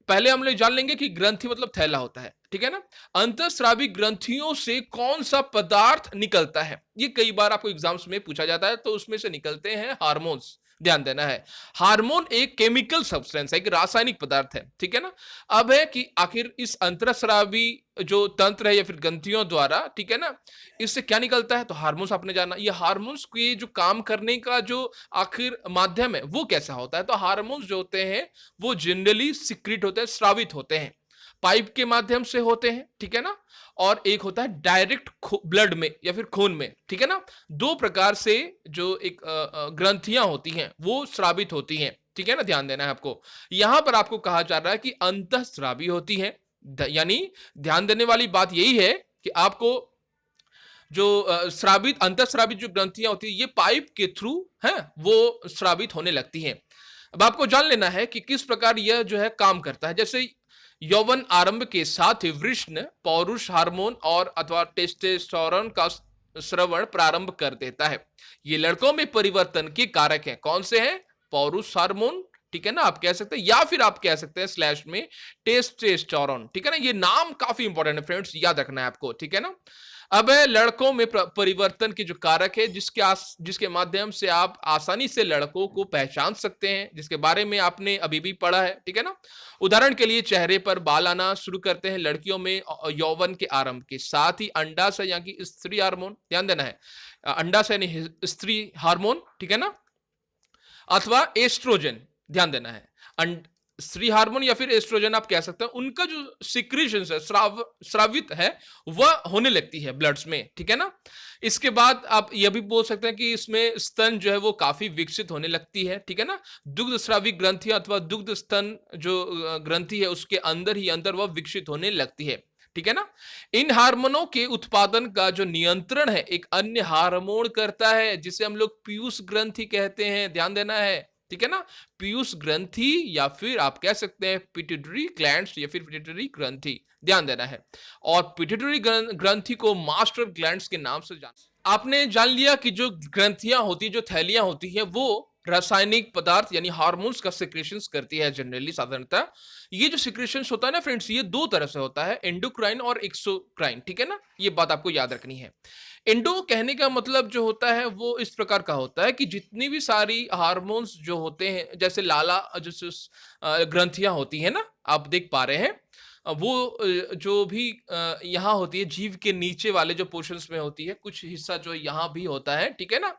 पहले हम लोग जान लेंगे कि ग्रंथि मतलब थैला होता है, ठीक है ना? अंतःस्रावी ग्रंथियों से कौन सा पदार्थ निकलता है, ये कई बार आपको एग्जाम्स में पूछा जाता है। तो उसमें से निकलते हैं हार्मोन्स। ध्यान देना है, हार्मोन एक केमिकल सब्सटेंस है, एक रासायनिक पदार्थ है, ठीक है ना? अब है कि आखिर इस अंतःस्रावी जो तंत्र है या फिर ग्रंथियों द्वारा, ठीक है ना, इससे क्या निकलता है? तो हार्मोन्स आपने जाना। ये हार्मोन्स के जो काम करने का जो आखिर माध्यम है वो कैसा होता है? तो हार्मोन्स जो होते हैं वो जनरली सिक्रिट होते हैं, स्रावित होते हैं, पाइप के माध्यम से होते हैं, ठीक है ना? और एक होता है डायरेक्ट ब्लड में या फिर खून में, ठीक है ना? दो प्रकार से जो एक ग्रंथियां होती हैं वो स्रावित होती हैं, ठीक है ना? ध्यान देना है आपको। यहां पर आपको कहा जा रहा है कि अंतःस्रावी होती हैं, यानी ध्यान देने वाली बात यही है कि आपको जो स्रावित अंतःस्रावित जो ग्रंथियां होती है ये पाइप के थ्रू है वो स्रावित होने लगती हैं। अब आपको जान लेना है कि किस प्रकार यह जो है काम करता है। जैसे यौवन आरंभ के साथ ही वृषण पौरुष हार्मोन और अथवा टेस्टोस्टेरोन का स्रवण प्रारंभ कर देता है। ये लड़कों में परिवर्तन के कारक हैं। कौन से हैं? पौरुष हार्मोन, ठीक है ना, आप कह सकते हैं, या फिर आप कह सकते हैं स्लैश में टेस्टोस्टेरोन, ठीक है ना? ये नाम काफी इंपॉर्टेंट है फ्रेंड्स, याद रखना है आपको, ठीक है ना? अब है लड़कों में परिवर्तन के जो कारक है जिसके माध्यम से आप आसानी से लड़कों को पहचान सकते हैं, जिसके बारे में आपने अभी भी पढ़ा है, ठीक है ना? उदाहरण के लिए चेहरे पर बाल आना शुरू करते हैं लड़कियों में यौवन के आरंभ के साथ ही। अंडाशय यानी स्त्री हार्मोन, ध्यान देना है, अंडाशय यानी स्त्री हार्मोन, ठीक है ना, अथवा एस्ट्रोजन, ध्यान देना है। स्त्री हार्मोन या फिर एस्ट्रोजन आप कह सकते हैं, उनका जो सिक्रीशन है, स्रावित है, वह होने लगती है ब्लड्स में, ठीक है ना? इसके बाद आप यह भी बोल सकते हैं कि इसमें स्तन जो है वो काफी विकसित होने लगती है, ठीक है ना? दुग्ध स्रावी ग्रंथियां अथवा दुग्ध स्तन जो ग्रंथि है उसके अंदर ही अंदर वह विकसित होने लगती है, ठीक है ना? इन हार्मोनों के उत्पादन का जो नियंत्रण है एक अन्य हार्मोन करता है, जिसे हम लोग पीयूष ग्रंथि कहते हैं। ध्यान देना है, ठीक है ना? पीयूष ग्रंथि या फिर आप कह सकते हैं पिट्यूटरी ग्लैंड्स या फिर पिट्यूटरी ग्रंथि, ध्यान देना है। और पिट्यूटरी ग्रंथि को मास्टर ग्लैंड्स के नाम से जान, आपने जान लिया कि जो ग्रंथियां होती, जो थैलियां होती है वो रासायनिक पदार्थ यानी हार्मोन्स का सिक्रेशंस करती है जनरली, साधारणतः। ये जो सिक्रेशंस होता है ना फ्रेंड्स, ये दो तरह से होता है, एंडोक्राइन और एक्सोक्राइन, ठीक है ना? ये बात आपको याद रखनी है। एंडो कहने का मतलब जो होता है वो इस प्रकार का होता है कि जितनी भी सारी हार्मोन्स जो होते हैं, जैसे लाला जैसे ग्रंथियां होती हैं ना, आप देख पा रहे हैं, जो भी यहाँ होती है जीव के नीचे वाले जो पोर्शंस में होती है, कुछ हिस्सा जो यहाँ भी होता है, ठीक है ना?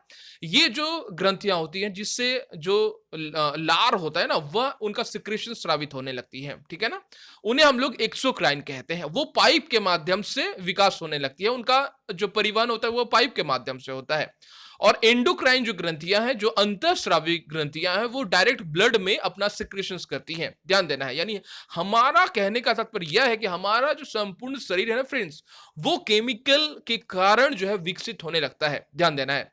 ये जो ग्रंथियाँ होती हैं जिससे जो लार होता है ना, वह उनका सिक्रेशन स्रावित होने लगती है, ठीक है ना? उन्हें हम लोग एक्सोक्राइन कहते हैं। वो पाइप के माध्यम से विकास होने लगती है, उनका जो परिवहन होता है वो पाइप के माध्यम से होता है। और एंडोक्राइन जो ग्रंथियां हैं, जो अंतःस्रावी ग्रंथियां हैं, वो डायरेक्ट ब्लड में अपना सिक्रेशंस करती हैं। ध्यान देना है, यानी हमारा कहने का तात्पर्य यह है कि हमारा जो संपूर्ण शरीर है ना फ्रेंड्स, वो केमिकल के कारण जो है विकसित होने लगता है। ध्यान देना है,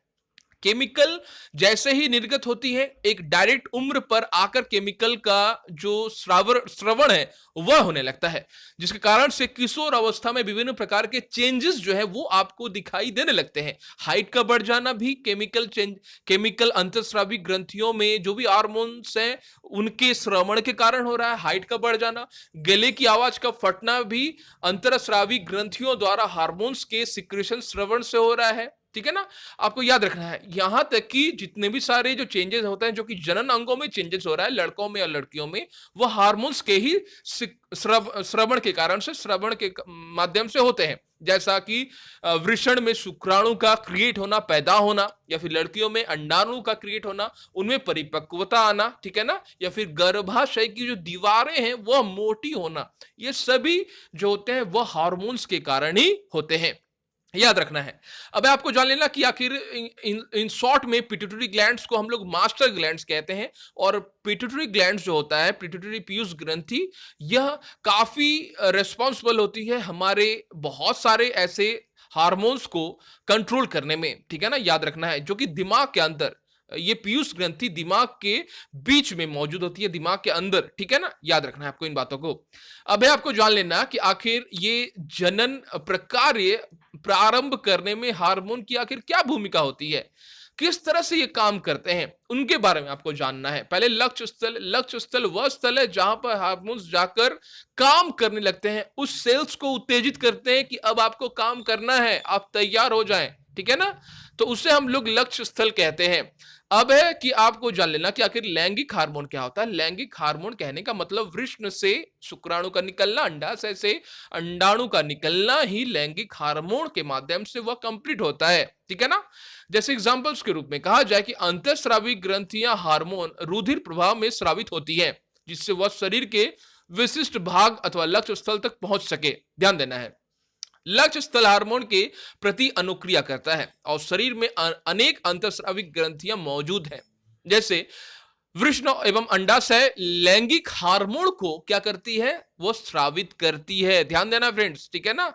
केमिकल जैसे ही निर्गत होती है, एक डायरेक्ट उम्र पर आकर केमिकल का जो श्रवण है वह होने लगता है, जिसके कारण से किशोर अवस्था में विभिन्न प्रकार के चेंजेस जो है वो आपको दिखाई देने लगते हैं। हाइट का बढ़ जाना भी केमिकल चेंज, केमिकल अंतःस्रावी ग्रंथियों में जो भी हार्मोन्स हैं उनके श्रवण के कारण हो रहा है। हाइट का बढ़ जाना, गले की आवाज का फटना भी अंतःस्रावी ग्रंथियों द्वारा हार्मोन्स के सिक्रेशन श्रवण से हो रहा है, ठीक है ना? आपको याद रखना है, यहां तक कि जितने भी सारे जो चेंजेस होते हैं, जो कि जनन अंगों में चेंजेस हो रहा है लड़कों में और लड़कियों में, वो हार्मोन्स के ही श्रवण के कारण से, श्रवण के माध्यम से होते हैं। जैसा कि वृषण में शुक्राणु का क्रिएट होना, पैदा होना, या फिर लड़कियों में अंडाणु का क्रिएट होना, उनमें परिपक्वता आना, ठीक है ना? या फिर गर्भाशय की जो दीवारें हैं वह मोटी होना, ये सभी जो होते हैं वह हार्मोन्स के कारण ही होते हैं। याद रखना है। अब आपको जान लेना कि आखिर इन शॉर्ट में पिट्यूटरी ग्लैंड्स को हम लोग मास्टर ग्लैंड्स कहते हैं। और पिट्यूटरी ग्लैंड्स जो होता है, पिट्यूटरी पीयूष ग्रंथि, यह काफी रिस्पॉन्सिबल होती है हमारे बहुत सारे ऐसे हार्मोन्स को कंट्रोल करने में, ठीक है ना? याद रखना है, जो कि दिमाग के अंदर, ये पीयूष ग्रंथि दिमाग के बीच में मौजूद होती है, दिमाग के अंदर, ठीक है ना? याद रखना है आपको इन बातों को। अब है आपको जान लेना कि आखिर ये जनन प्रक्रिया प्रारंभ करने में हार्मोन की आखिर क्या भूमिका होती है, किस तरह से ये काम करते हैं, उनके बारे में आपको जानना है। पहले लक्ष्य स्थल वह स्थल है जहां पर हार्मोन्स जाकर काम करने लगते हैं, उस सेल्स को उत्तेजित करते हैं कि अब आपको काम करना है, आप तैयार हो जाएं, ठीक है ना? तो उसे हम लोग लक्ष्य स्थल कहते हैं। अब है कि आपको जान लेना कि आखिर लैंगिक हार्मोन क्या होता है। लैंगिक हार्मोन कहने का मतलब वृषण से शुक्राणु का निकलना, अंडाशय से अंडाणु का निकलना ही लैंगिक हार्मोन के माध्यम से वह कंप्लीट होता है, ठीक है ना? जैसे एग्जांपल्स के रूप में कहा जाए कि अंतःस्रावी ग्रंथियां हार्मोन रुधिर प्रभाव में स्रावित होती है, जिससे वह शरीर के विशिष्ट भाग अथवा लक्ष्य स्थल तक पहुंच सके। ध्यान देना है, लक्ष्य स्थल हार्मोन के प्रति अनुक्रिया करता है और शरीर में अनेक अंतःस्रावी ग्रंथियां मौजूद हैं। जैसे वृषण एवं अंडाशय लैंगिक हार्मोन को क्या करती है, वो स्रावित करती है। ध्यान देना फ्रेंड्स, ठीक है ना?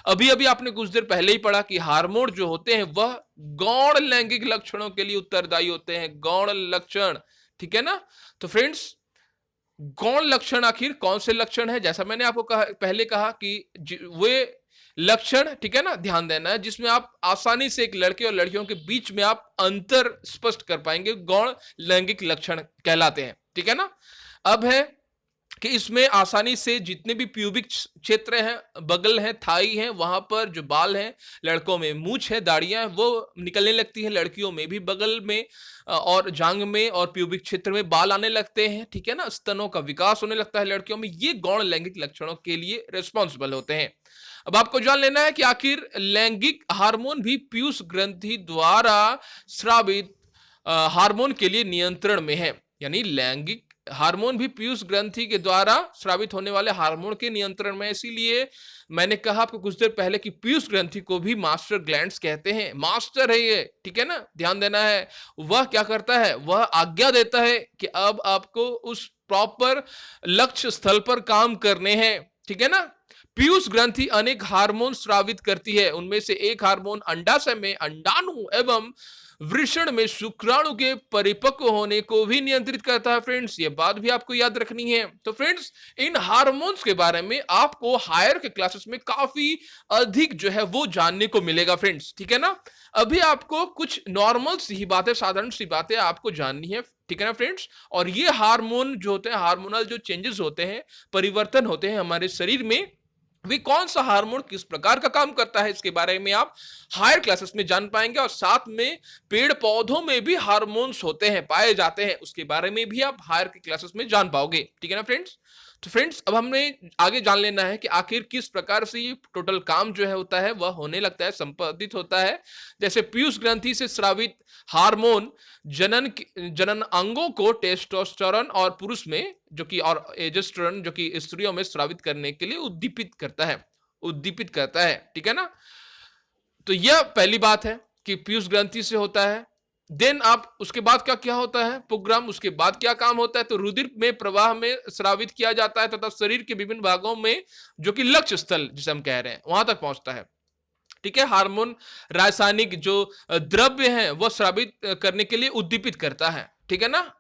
अभी अभी आपने कुछ देर पहले ही पढ़ा कि हार्मोन जो होते हैं वह गौण लैंगिक लक्षणों के लिए उत्तरदायी होते हैं। गौण लक्षण, ठीक है ना? तो फ्रेंड्स, गौण लक्षण आखिर कौन से लक्षण है? जैसा मैंने आपको पहले कहा कि वे लक्षण, ठीक है ना, ध्यान देना है, जिसमें आप आसानी से एक लड़के और लड़कियों के बीच में आप अंतर स्पष्ट कर पाएंगे, गौण लैंगिक लक्षण कहलाते हैं, ठीक है ना? अब है कि इसमें आसानी से जितने भी प्यूबिक क्षेत्र हैं, बगल है, थाई है, वहां पर जो बाल हैं, लड़कों में मूछ है, दाढ़ियां हैं, वो निकलने लगती है, लड़कियों में भी बगल में और जांग में और प्यूबिक क्षेत्र में बाल आने लगते हैं, ठीक है ना? स्तनों का विकास होने लगता है लड़कियों में। ये गौण लैंगिक लक्षणों के लिए रिस्पॉन्सिबल होते हैं। अब आपको जान लेना है कि आखिर लैंगिक हार्मोन भी पीयूष ग्रंथि द्वारा स्रावित हार्मोन के लिए नियंत्रण में है। यानी लैंगिक हार्मोन भी पीयूष ग्रंथि के द्वारा स्रावित होने वाले हार्मोन के नियंत्रण में है। इसीलिए मैंने कहा आपको कुछ देर पहले कि पीयूष ग्रंथि को भी मास्टर ग्लैंड्स कहते हैं। मास्टर है ये, ठीक है ना? ध्यान देना है, वह क्या करता है, वह आज्ञा देता है कि अब आपको उस प्रॉपर लक्ष्य स्थल पर काम करने हैं, ठीक है ना? पीयूष ग्रंथि अनेक हार्मोन स्रावित करती है। उनमें से एक हार्मोन अंडाशय में अंडाणु एवं वृषण में शुक्राणु के परिपक्व होने को भी नियंत्रित करता है। फ्रेंड्स, ये बात भी आपको याद रखनी है। तो फ्रेंड्स, इन हार्मोन्स के बारे में आपको हायर के क्लासेस में काफी अधिक जो है वो जानने को मिलेगा फ्रेंड्स, ठीक है ना? अभी आपको कुछ नॉर्मल सी बातें, साधारण सी बातें आपको जाननी है, ठीक है ना फ्रेंड्स? और ये हार्मोन जो होते हैं, हार्मोनल जो चेंजेस होते हैं, परिवर्तन होते हैं हमारे शरीर में, वे कौन सा हार्मोन किस प्रकार का काम करता है, इसके बारे में आप हायर क्लासेस में जान पाएंगे। और साथ में पेड़ पौधों में भी हार्मोन्स होते हैं, पाए जाते हैं, उसके बारे में भी आप हायर की क्लासेस में जान पाओगे, ठीक है ना फ्रेंड्स? तो फ्रेंड्स अब हमें आगे जान लेना है कि आखिर किस प्रकार से ये टोटल काम जो है होता है वह होने लगता है, संपादित होता है। जैसे पीयूष ग्रंथि से स्रावित हार्मोन जनन अंगों को टेस्टोस्टेरोन और पुरुष में जो कि और एजेस्टेरोन जो कि स्त्रियों में स्रावित करने के लिए उद्दीपित करता है, ठीक है ना। तो यह पहली बात है कि पीयूष ग्रंथि से होता है। देन आप उसके बाद क्या क्या होता है प्रोग्राम, उसके बाद क्या काम होता है, तो रुधिर में प्रवाह में स्रावित किया जाता है तथा शरीर के विभिन्न भागों में जो कि लक्ष्य स्थल जिसे हम कह रहे हैं वहां तक पहुंचता है, ठीक है। हार्मोन रासायनिक जो द्रव्य है वह स्रावित करने के लिए उद्दीपित करता है, ठीक है ना।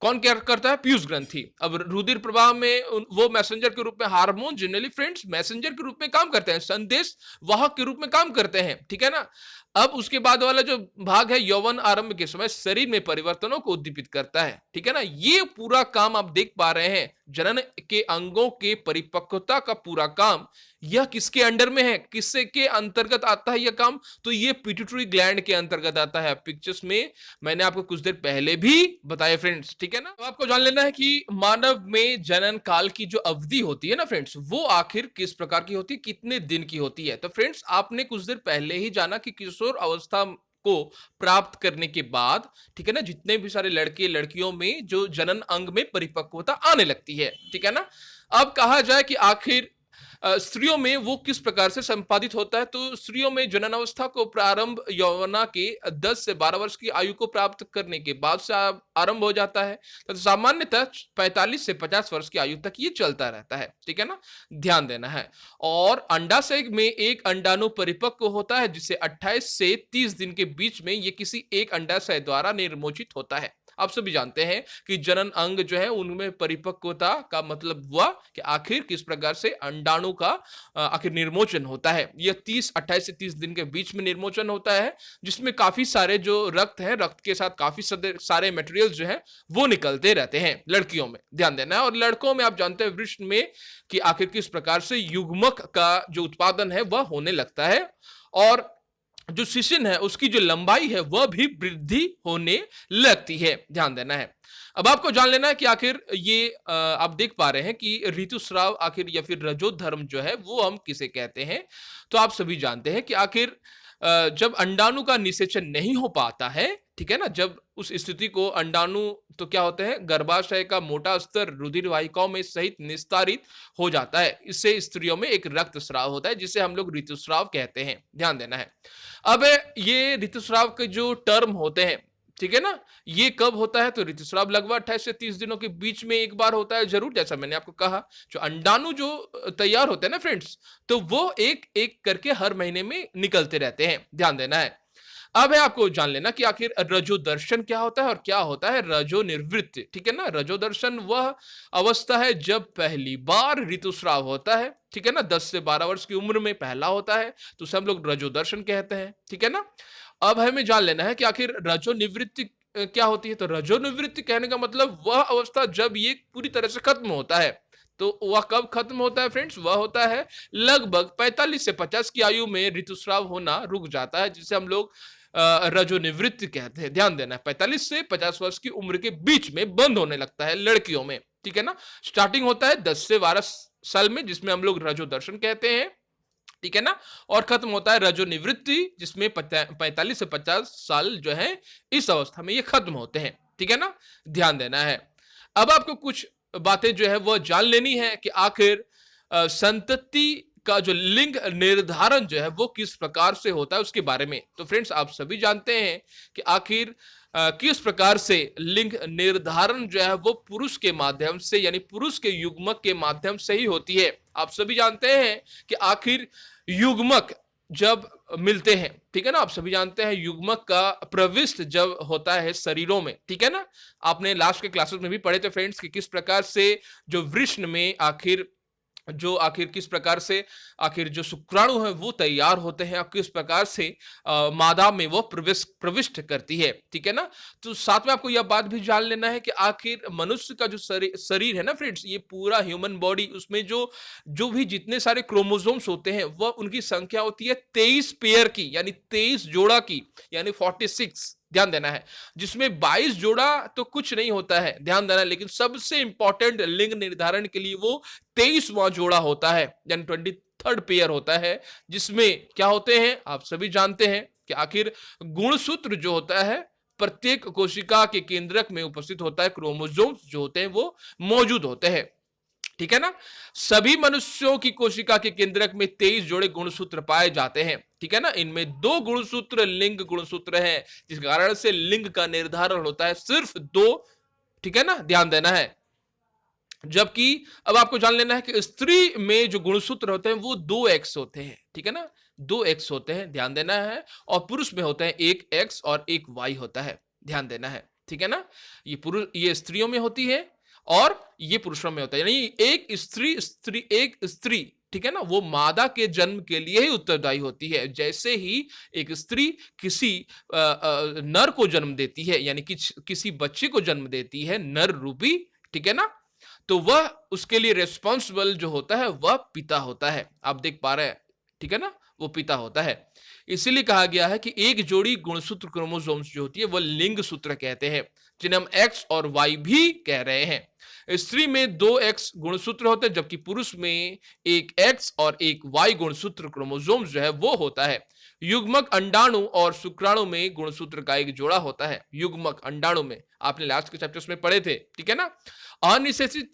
कौन क्या करता है, पीयूष ग्रंथि। अब रुधिर प्रवाह में वो मैसेंजर के रूप में, हार्मोन जनरली फ्रेंड्स मैसेंजर के रूप में काम करते हैं, संदेश वाहक के रूप में काम करते हैं, ठीक है ना। अब उसके बाद वाला जो भाग है यौवन आरंभ के समय शरीर में परिवर्तनों को उद्दीपित करता है, ठीक है ना। ये पूरा काम आप देख पा रहे हैं, जनन के अंगों के परिपक्वता का पूरा काम यह किसके अंडर में है, किससे के अंतर्गत आता है यह काम, तो ये पिट्यूटरी ग्लैंड के अंतर्गत आता है। पिक्चर्स में मैंने आपको कुछ देर पहले भी बताया फ्रेंड्स, ठीक है ना। तो आपको जान लेना है कि मानव में जनन काल की जो अवधि होती है ना फ्रेंड्स, वो आखिर किस प्रकार की होती है, कितने दिन की होती है। तो फ्रेंड्स आपने कुछ देर पहले ही जाना कि किशोर अवस्था को प्राप्त करने के बाद, ठीक है ना, जितने भी सारे लड़के लड़कियों में जो जनन अंग में परिपक्वता आने लगती है, ठीक है ना। अब कहा जाए कि आखिर स्त्रियों में वो किस प्रकार से संपादित होता है, तो स्त्रियों में जनन अवस्था को प्रारंभ यौवना के 10 से 12 वर्ष की आयु को प्राप्त करने के बाद से आरंभ हो जाता है, तो सामान्यतः 45 से 50 वर्ष की आयु तक ये चलता रहता है, ठीक है ना, ध्यान देना है। और अंडाशय में एक अंडाणु परिपक्व होता है जिसे 28 से 30 दिन के बीच में ये किसी एक अंडाशय द्वारा निर्मोचित होता है। आप सभी जानते हैं कि जनन अंग जो है उनमें परिपक्वता का मतलब हुआ कि आखिर किस प्रकार से अंडाणु का आखिर निर्मोचन होता है। यह 28 से 30 दिन के बीच में निर्मोचन होता है, जिसमें काफी सारे जो रक्त है, रक्त के साथ काफी सारे मटेरियल जो है वो निकलते रहते हैं लड़कियों में, ध्यान देना है। और लड़कों में आप जानते हैं वृष्ण में कि आखिर किस प्रकार से युग्मक का जो उत्पादन है वह होने लगता है, और जो शिशिन है उसकी जो लंबाई है वह भी वृद्धि होने लगती है, ध्यान देना है। अब आपको जान लेना है कि आखिर ये आप देख पा रहे हैं कि ऋतुस्राव आखिर या फिर रजोधर्म जो है वो हम किसे कहते हैं। तो आप सभी जानते हैं कि आखिर जब अंडाणु का निषेचन नहीं हो पाता है, ठीक है ना, जब उस स्थिति को अंडाणु तो क्या होते हैं, गर्भाशय का मोटा स्तर रुधिर वाहिकाओं में सहित निस्तारित हो जाता है। इससे स्त्रियों में एक रक्तस्राव होता है जिसे हम लोग ऋतुस्राव कहते हैं, ध्यान देना है। अब ये ऋतुस्राव के जो टर्म होते हैं, ठीक है ना, ये कब होता है, तो ऋतुस्राव लगभग 28 से 30 दिनों के बीच में एक बार होता है जरूर। जैसा मैंने आपको कहा, जो अंडाणु जो तैयार होते हैं ना फ्रेंड्स, तो वो एक एक करके हर महीने में निकलते रहते हैं, ध्यान देना है। अब है आपको जान लेना कि आखिर रजो दर्शन क्या होता है और क्या होता है रजो निवृत्ति, ठीक है ना। रजो दर्शन वह अवस्था है जब पहली बार ऋतुस्राव होता है, ठीक है ना, 10 से 12 वर्ष की उम्र में पहला होता है, तो उसे हम लोग रजो दर्शन कहते हैं, ठीक है ना। अब हमें जान लेना है कि आखिर रजो निवृत्ति क्या होती है। तो रजो निवृत्ति कहने का मतलब वह अवस्था जब ये पूरी तरह से खत्म होता है। तो वह कब खत्म होता है फ्रेंड्स, वह होता है लगभग 45 से 50 की आयु में ऋतुस्राव होना रुक जाता है, जिसे हम लोग रजो निवृत्ति कहते हैं। ध्यान देना है, 45 से 50 वर्ष की उम्र के बीच में बंद होने लगता है लड़कियों में, ठीक है ना। स्टार्टिंग होता है 10 से 12 साल में, जिसमें हम लोग रजो दर्शन कहते हैं, ठीक है ना, और खत्म होता है रजो निवृत्ति, जिसमें 45 से 50 साल जो है इस अवस्था में ये खत्म होते हैं, ठीक है ना, ध्यान देना है। अब आपको कुछ बातें जो है वह जान लेनी है कि आखिर संतति का जो लिंग निर्धारण जो है वो किस प्रकार से होता है उसके बारे में। तो फ्रेंड्स आप सभी जानते हैं कि आखिर किस प्रकार से लिंग निर्धारण जो है वो पुरुष के माध्यम से, यानी पुरुष के युग्मक के माध्यम से ही होती है। आप सभी जानते हैं कि आखिर युग्मक जब मिलते हैं, ठीक है ना, आप सभी जानते हैं युग्मक का प्रविष्ट जब होता है शरीरों में, ठीक है ना। आपने लास्ट के क्लासेस में भी पढ़े थे फ्रेंड्स कि किस प्रकार से जो वृषण में आखिर किस प्रकार से आखिर जो शुक्राणु है वो तैयार होते हैं और किस प्रकार से मादा में वो प्रविष्ट करती है, ठीक है ना। तो साथ में आपको यह बात भी जान लेना है कि आखिर मनुष्य का जो शरीर है ना फ्रेंड्स, ये पूरा ह्यूमन बॉडी, उसमें जो भी जितने सारे क्रोमोसोम्स होते हैं वह उनकी संख्या होती है 23 पेयर की, यानी 23 जोड़ा की, यानी 46, ध्यान देना है। जिसमें 22 जोड़ा तो कुछ नहीं होता है, ध्यान देना, लेकिन सबसे इंपॉर्टेंट लिंग निर्धारण के लिए वो 23वां जोड़ा होता है, यानी 23rd पेयर होता है, जिसमें क्या होते हैं आप सभी जानते हैं कि आखिर गुणसूत्र जो होता है प्रत्येक कोशिका के केंद्रक में उपस्थित होता है, क्रोमोसोम्स जो होते हैं वो मौजूद होते हैं, ठीक है ना। सभी मनुष्यों की कोशिका के केंद्रक में 23 जोड़े गुणसूत्र पाए जाते हैं, ठीक है ना। इनमें 2 गुणसूत्र लिंग गुणसूत्र हैं, जिस कारण से लिंग का निर्धारण होता है सिर्फ 2, ठीक है ना, ध्यान देना है। जबकि अब आपको जान लेना है कि स्त्री में जो गुणसूत्र होते हैं वो 2 एक्स होते हैं, ठीक है ना, 2 एक्स होते हैं, ध्यान देना है। और पुरुष में होते हैं 1 एक्स और 1 वाई होता है, ध्यान देना है, ठीक है ना। ये स्त्रियों में होती है और ये पुरुषों में होता है, यानी एक एक स्त्री, ठीक है ना, वो मादा के जन्म के लिए ही उत्तरदायी होती है। जैसे ही एक स्त्री किसी नर को जन्म देती है, यानी कि किसी बच्चे को जन्म देती है नर रूपी, ठीक है ना, तो वह उसके लिए रेस्पॉन्सिबल जो होता है वह पिता होता है, आप देख पा रहे हैं, ठीक है ना, वो पिता होता है। इसीलिए कहा गया है कि एक जोड़ी गुणसूत्र क्रोमोसोम्स जो होती है वह लिंग सूत्र कहते हैं, जिन्हें हम एक्स और वाई भी कह रहे हैं। स्त्री में 2 एक्स गुणसूत्र होते हैं, जबकि पुरुष में 1 एक्स और 1 वाई गुणसूत्र क्रोमोसोम्स जो है वो होता है। युग्मक अंडाणु और शुक्राणु में गुणसूत्र का एक जोड़ा होता है। युग्मक अंडाणु में आपने लास्ट के चैप्टर्स में पढ़े थे, ठीक है ना। अनिषेचित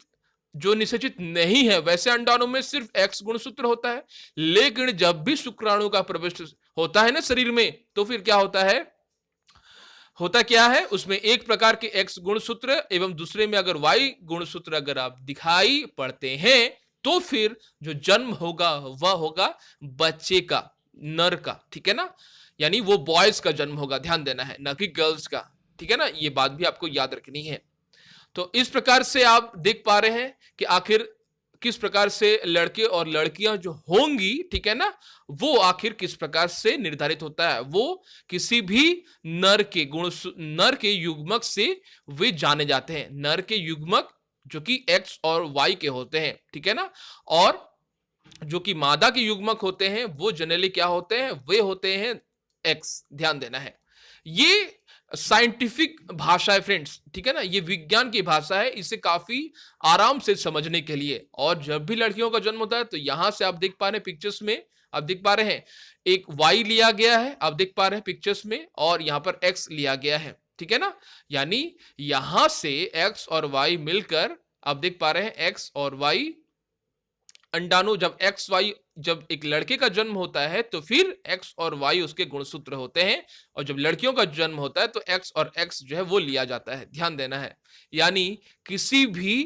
जो निषेचित नहीं है वैसे अंडाणु में सिर्फ एक्स गुणसूत्र होता है, लेकिन जब भी शुक्राणु का प्रवेश होता है ना शरीर में, तो फिर क्या होता है, होता क्या है, उसमें एक प्रकार के एक्स गुणसूत्र एवं दूसरे में अगर वाई गुणसूत्र अगर आप दिखाई पड़ते हैं, तो फिर जो जन्म होगा वह होगा बच्चे का, नर का, ठीक है ना, यानी वो बॉयज का जन्म होगा, ध्यान देना है, ना कि गर्ल्स का, ठीक है ना, ये बात भी आपको याद रखनी है। तो इस प्रकार से आप देख पा रहे हैं कि आखिर किस प्रकार से लड़के और लड़कियां जो होंगी, ठीक है ना, वो आखिर किस प्रकार से निर्धारित होता है, वो किसी भी नर के युग्मक से वे जाने जाते हैं, नर के युग्मक जो कि एक्स और वाई के होते हैं, ठीक है ना। और जो कि मादा के युग्मक होते हैं वो जनरली क्या होते हैं, वे होते हैं एक्स, ध्यान देना है। ये साइंटिफिक भाषा है फ्रेंड्स, ठीक है ना, ये विज्ञान की भाषा है, इसे काफी आराम से समझने के लिए। और जब भी लड़कियों का जन्म होता है तो यहां से आप देख पा रहे हैं पिक्चर्स में, आप देख पा रहे हैं एक वाई लिया गया है, आप देख पा रहे हैं पिक्चर्स में, और यहां पर एक्स लिया गया है, ठीक है ना, यानी यहां से एक्स और वाई मिलकर आप देख पा रहे हैं एक्स और वाई अंडाणु, जब एक लड़के का जन्म होता है तो फिर एक्स और वाई उसके गुणसूत्र होते हैं, और जब लड़कियों का जन्म होता है तो एक्स और एक्स जो है वो लिया जाता है, ध्यान देना है। यानी किसी भी,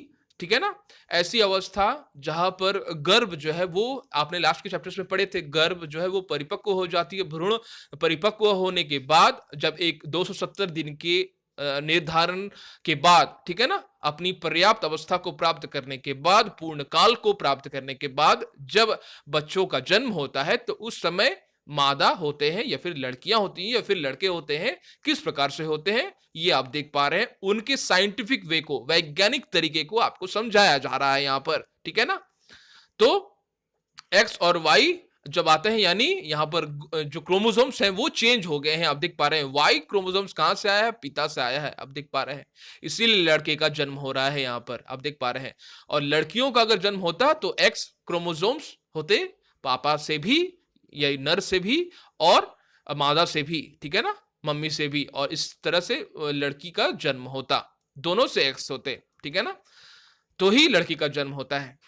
ठीक है ना, ऐसी अवस्था जहां पर गर्भ जो है वो आपने लास्ट के चैप्टर्स में पढ़े थे, गर्भ जो है वो परिपक्व हो जाती है, भ्रूण परिपक्व होने के बाद जब एक 270 दिन के निर्धारण के बाद, ठीक है ना, अपनी पर्याप्त अवस्था को प्राप्त करने के बाद, पूर्ण काल को प्राप्त करने के बाद जब बच्चों का जन्म होता है तो उस समय मादा होते हैं या फिर लड़कियां होती हैं या फिर लड़के होते हैं, किस प्रकार से होते हैं ये आप देख पा रहे हैं। उनके साइंटिफिक वे को, वैज्ञानिक तरीके को आपको समझाया जा रहा है यहां पर, ठीक है ना। तो एक्स और वाई जब आते हैं, यानी यहां पर जो क्रोमोसोम्स हैं वो चेंज हो गए हैं, आप देख पा रहे हैं। वाई क्रोमोसोम्स कहां से आया है, पिता से आया है, आप देख पा रहे हैं, इसीलिए लड़के का जन्म हो रहा है यहां पर, आप देख पा रहे हैं। और लड़कियों का अगर जन्म होता तो एक्स क्रोमोसोम्स होते पापा से भी या नर से भी और मादा से भी, ठीक है ना, मम्मी से भी, और इस तरह से लड़की का जन्म होता, दोनों से एक्स होते, ठीक है ना, तो ही लड़की का जन्म होता है।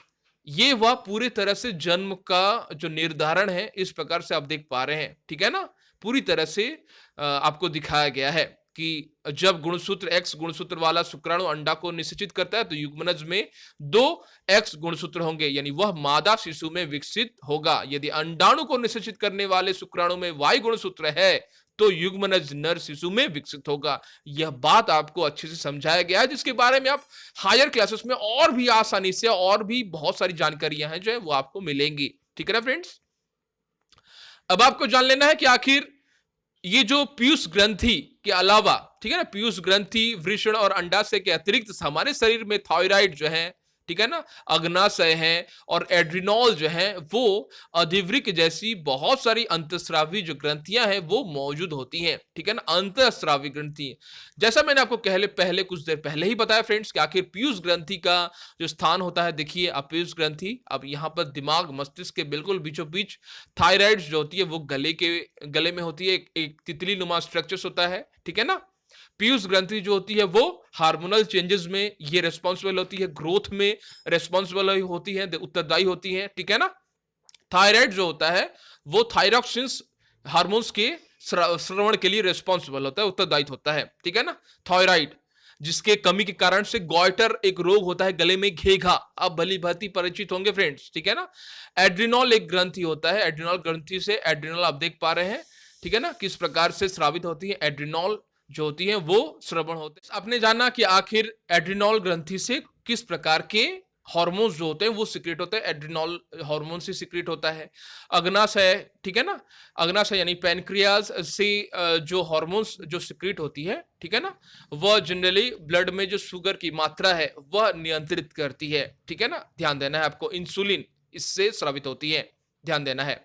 ये वह पूरी तरह से जन्म का जो निर्धारण है इस प्रकार से आप देख पा रहे हैं, ठीक है ना, पूरी तरह से आपको दिखाया गया है कि जब गुणसूत्र एक्स गुणसूत्र वाला शुक्राणु अंडा को निषेचित करता है तो युग्मनज में 2 एक्स गुणसूत्र होंगे, यानी वह मादा शिशु में विकसित होगा। यदि अंडाणु को निषेचित करने वाले शुक्राणु में वाई गुणसूत्र है तो युग्मनज नर शिशु में विकसित होगा। यह बात आपको अच्छे से समझाया गया है, जिसके बारे में आप हायर क्लासेस में और भी आसानी से और भी बहुत सारी जानकारियां हैं जो है वो आपको मिलेंगी, ठीक है ना फ्रेंड्स। अब आपको जान लेना है कि आखिर ये जो पीयूष ग्रंथि के अलावा, ठीक है ना, पीयूष ग्रंथि, वृषण और अंडाशय के अतिरिक्त हमारे शरीर में थायराइड जो है, ठीक है ना, अग्नाशय है, और एड्रिनॉल जो है वो अधिवृक्क जैसी बहुत सारी अंतःस्रावी जो ग्रंथियां हैं वो मौजूद होती हैं, ठीक है ना, अंतःस्रावी ग्रंथि। जैसा मैंने आपको पहले पहले कुछ देर पहले ही बताया फ्रेंड्स कि आखिर पीयूष ग्रंथि का जो स्थान होता है, देखिए अब पीयूष ग्रंथि, अब यहाँ पर दिमाग मस्तिष्क के बिल्कुल बीचों बीच थायराइड जो होती है वो गले में होती है, एक तितली नुमा स्ट्रक्चर्स होता है, ठीक है ना। पीयूष ग्रंथि जो होती है वो हार्मोनल चेंजेस में ये रेस्पॉन्सिबल होती है, ग्रोथ में रेस्पॉन्सिबल होती है, उत्तरदायी होती है, ठीक है ना। थायराइड जो होता है वो थायरॉक्सिन्स हार्मोन्स के श्रवण के लिए रेस्पॉन्सिबल होता है, उत्तरदायी होता है, ठीक है ना। थायराइड जिसके कमी के कारण से गॉइटर एक रोग होता है, गले में घेघा, आप भली भांति परिचित होंगे फ्रेंड्स, ठीक है ना। एड्रिनॉल एक ग्रंथि होता है, एड्रिनॉल ग्रंथि से एड्रिनॉल आप देख पा रहे हैं, ठीक है ना, किस प्रकार से स्रावित होती है, एड्रिनॉल जो होती है वो श्रवण होते हैं। आपने जाना कि आखिर एड्रिनॉल ग्रंथि से किस प्रकार के हार्मोन्स जो होते हैं वो सिक्रेट होते हैं, एड्रिनॉल हार्मोन से सिक्रेट होता है। अग्नाशय, ठीक है ना, अग्नाशय यानी पैनक्रियाज से जो हार्मोन्स जो सिक्रेट होती है, ठीक है ना, वह जनरली ब्लड में जो शुगर की मात्रा है वह नियंत्रित करती है, ठीक है ना, ध्यान देना है आपको। इंसुलिन इससे स्रावित होती है, ध्यान देना है।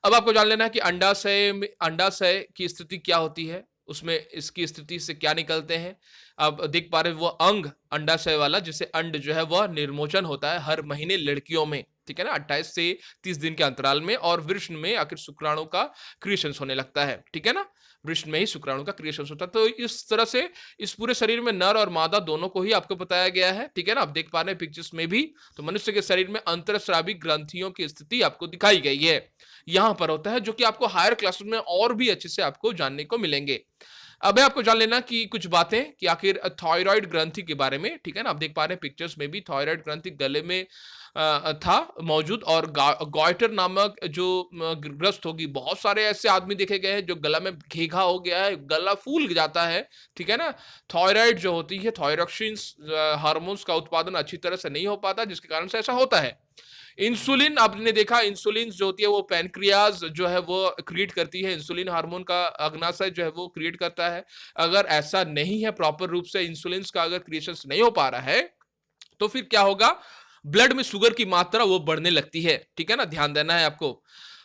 अब आपको जान लेना है कि अंडाशय की स्थिति क्या होती है, उसमें इसकी स्थिति से क्या निकलते हैं। आप देख पा रहे हैं वो अंग अंडाशय वाला, जिसे अंड जो है वह निर्मोचन होता है हर महीने लड़कियों में, ठीक है ना, 28 से 30 दिन के अंतराल में, और वृषण में आखिर शुक्राणु का क्रिएशन होने लगता है, ठीक है ना, वृषण में ही शुक्राणु का क्रिएशन होता है। तो इस तरह से इस पूरे शरीर में नर और मादा दोनों को ही आपको बताया गया है, ठीक है ना, आप देख पा रहे हैं पिक्चर्स में भी। तो मनुष्य के शरीर में अंतःस्रावी ग्रंथियों की स्थिति आपको दिखाई गई है, यहां पर होता है, जो कि आपको हायर क्लासेस में और भी अच्छे से आपको जानने को मिलेंगे। अब आपको जान लेना कि कुछ बातें कि आखिर थायराइड ग्रंथि के बारे में, ठीक है ना, आप देख पा रहे हैं पिक्चर्स में भी थायराइड ग्रंथि गले में था मौजूद, और गॉइटर नामक जो ग्रस्त होगी, बहुत सारे ऐसे आदमी देखे गए हैं जो गला में घेघा हो गया है, गला फूल जाता है, ठीक है ना। थायराइड जो होती है, थायरॉक्सिन्स हार्मोन्स का उत्पादन अच्छी तरह से नहीं हो पाता, जिसके कारण से ऐसा होता है। इंसुलिन आपने देखा, इंसुलिन जो होती है वो पैनक्रियाज जो है वो क्रिएट करती है, इंसुलिन हार्मोन का अग्नाशय जो है वो क्रिएट करता है। अगर ऐसा नहीं है, प्रॉपर रूप से इंसुलिन का अगर क्रिएशन नहीं हो पा रहा है, तो फिर क्या होगा, ब्लड में शुगर की मात्रा वो बढ़ने लगती है, ठीक है ना, ध्यान देना है आपको।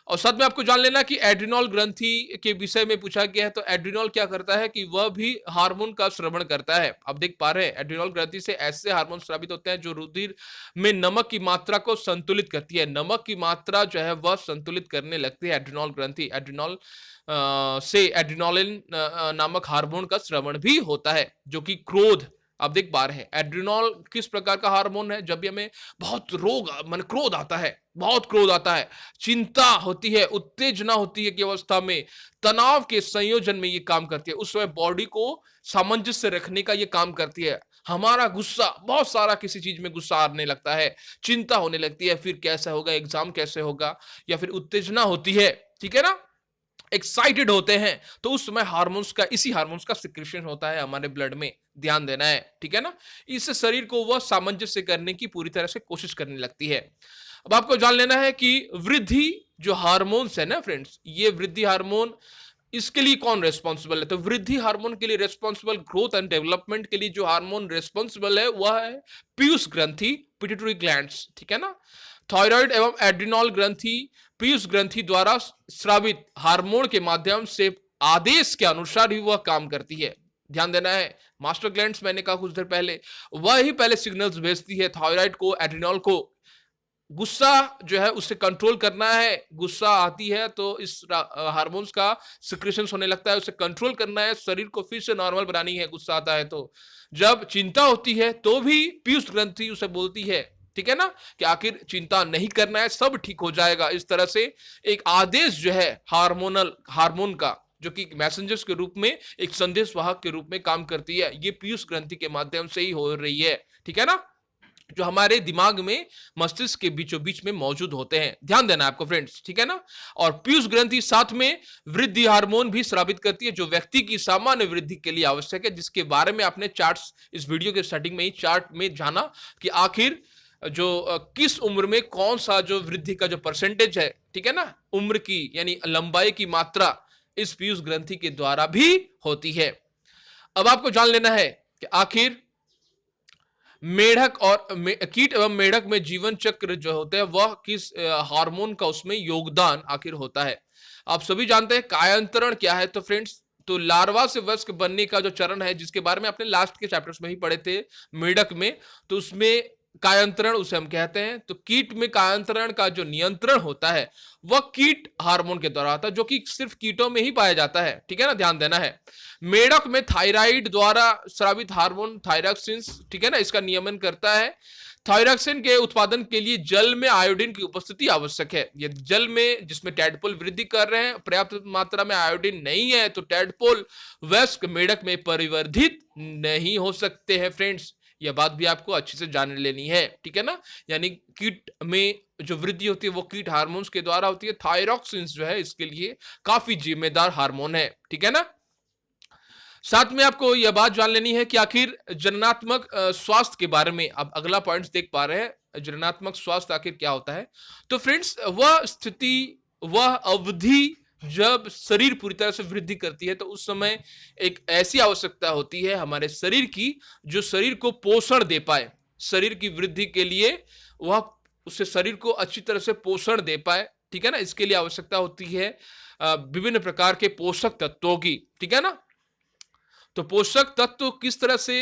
और साथ में आपको जान लेना कि एड्रिनॉल ग्रंथि के विषय में पूछा गया है, तो एड्रिनॉल क्या करता है कि वह भी हार्मोन का श्रवण करता है। आप देख पा रहे हैं एड्रिनॉल ग्रंथि से ऐसे हार्मोन स्रावित होते हैं जो रुधिर में नमक की मात्रा को संतुलित करती है, नमक की मात्रा जो है वह संतुलित करने लगती है एड्रिनॉल ग्रंथि। एड्रिनॉल से एड्रिनोलिन नामक हार्मोन का श्रवण भी होता है, जो कि क्रोध, आप देख पा रहे हैं एड्रिनॉल किस प्रकार का हार्मोन है। जब भी हमें बहुत मन क्रोध आता है, बहुत क्रोध आता है, चिंता होती है, उत्तेजना होती है की अवस्था में, तनाव के संयोजन में ये काम करती है, उस समय बॉडी को सामंजस्य रखने का ये काम करती है। हमारा गुस्सा, बहुत सारा किसी चीज में गुस्सा आने लगता है, चिंता होने लगती है, फिर कैसा होगा एग्जाम, कैसे होगा, या फिर उत्तेजना होती है, ठीक है ना, एक्साइटेड होते हैं, तो उस समय इसी हार्मोन्स का सिक्रेशन होता है हमारे ब्लड में, ध्यान देना है, ठीक है ना। इससे शरीर को वह सामंजस्य करने की पूरी तरह से कोशिश करने लगती है। अब आपको जान लेना है कि वृद्धि जो हार्मोन्स है ना फ्रेंड्स, ये वृद्धि हार्मोन, इसके लिए कौन रेस्पॉन्सिबल है, तो वृद्धि हार्मोन के लिए रेस्पॉन्सिबल, ग्रोथ एंड डेवलपमेंट के लिए जो हार्मोन रेस्पॉन्सिबल है वह है पीयूष ग्रंथि, पिट्यूटरी ग्लैंड्स, ठीक है ना। थायराइड एवं एड्रिनॉल ग्रंथि पीयूष ग्रंथि द्वारा स्रावित हार्मोन के माध्यम से आदेश के अनुसार ही वह काम करती है, ध्यान देना है। मास्टर ग्लैंड्स मैंने कहा कुछ देर पहले, वह ही पहले सिग्नल्स भेजती है थायराइड को, एड्रिनॉल को। गुस्सा जो है उसे कंट्रोल करना है, गुस्सा आती है तो इस हार्मोन्स का सिक्रेशन होने लगता है, उसे कंट्रोल करना है, शरीर को फिर से नॉर्मल बनानी है। गुस्सा आता है तो, जब चिंता होती है तो भी पीयूष ग्रंथि उसे बोलती है, ठीक है ना, कि आखिर चिंता नहीं करना है, सब ठीक हो जाएगा। इस तरह से एक आदेश जो है हार्मोन का, जो कि मैसेंजर्स के रूप में, एक संदेश वाहक के रूप में काम करती है, ये पीयूष ग्रंथि के माध्यम से ही हो रही है, ठीक है ना, जो हमारे दिमाग में, मस्तिष्क के बीचों बीच में मौजूद होते हैं, ध्यान देना आपको फ्रेंड्स, ठीक है ना। और पीयूष ग्रंथि साथ में वृद्धि हार्मोन भी स्रावित करती है, जो व्यक्ति की सामान्य वृद्धि के लिए आवश्यक है, जिसके बारे में आपने चार्ट्स, इस वीडियो के स्टार्टिंग में ही चार्ट में जाना कि आखिर जो किस उम्र में कौन सा जो वृद्धि का जो परसेंटेज है, ठीक है ना, उम्र की यानी लंबाई की मात्रा इस पीयूष ग्रंथि के द्वारा भी होती है। अब आपको जान लेना है कि आखिर मेढक और कीट एवं मेढक में जीवन चक्र जो होते हैं वह किस हार्मोन का उसमें योगदान आखिर होता है? आप सभी जानते हैं कायांतरण क्या है। तो फ्रेंड्स, तो लार्वा से वयस्क बनने का जो चरण है, जिसके बारे में आपने लास्ट के चैप्टर्स में ही पढ़े थे मेढक में, तो उसमें कायांतरण उसे हम कहते हैं। तो कीट में कायांतरण का जो नियंत्रण होता है वह कीट हार्मोन के द्वारा आता है, जो कि सिर्फ कीटों में ही पाया जाता है। ठीक है ना, ध्यान देना है। मेढक में थायराइड द्वारा स्रावित हार्मोन थायरॉक्सिन, ठीक है ना, इसका नियमन करता है। थायरॉक्सिन के उत्पादन के लिए जल में आयोडीन की उपस्थिति आवश्यक है। ये जल में जिसमें टैडपोल वृद्धि कर रहे हैं, पर्याप्त मात्रा में आयोडीन नहीं है, तो टैडपोल वयस्क मेढक में परिवर्धित नहीं हो सकते हैं। फ्रेंड्स, यह बात भी आपको अच्छे से जान लेनी है। ठीक है ना, यानी कीट में जो वृद्धि होती है वो कीट हार्मोन्स के द्वारा होती है। थायरॉक्सिन जो है इसके लिए काफी जिम्मेदार हार्मोन है। ठीक है ना। साथ में आपको यह बात जान लेनी है कि आखिर जननात्मक स्वास्थ्य के बारे में आप अगला पॉइंट देख पा रहे हैं। जननात्मक स्वास्थ्य आखिर क्या होता है? तो फ्रेंड्स, वह स्थिति, वह अवधि जब शरीर पूरी तरह से वृद्धि करती है, तो उस समय एक ऐसी आवश्यकता होती है हमारे शरीर की, जो शरीर को पोषण दे पाए। शरीर की वृद्धि के लिए वह उससे शरीर को अच्छी तरह से पोषण दे पाए। ठीक है ना, इसके लिए आवश्यकता होती है विभिन्न प्रकार के पोषक तत्वों की। ठीक है ना। तो पोषक तत्व किस तरह से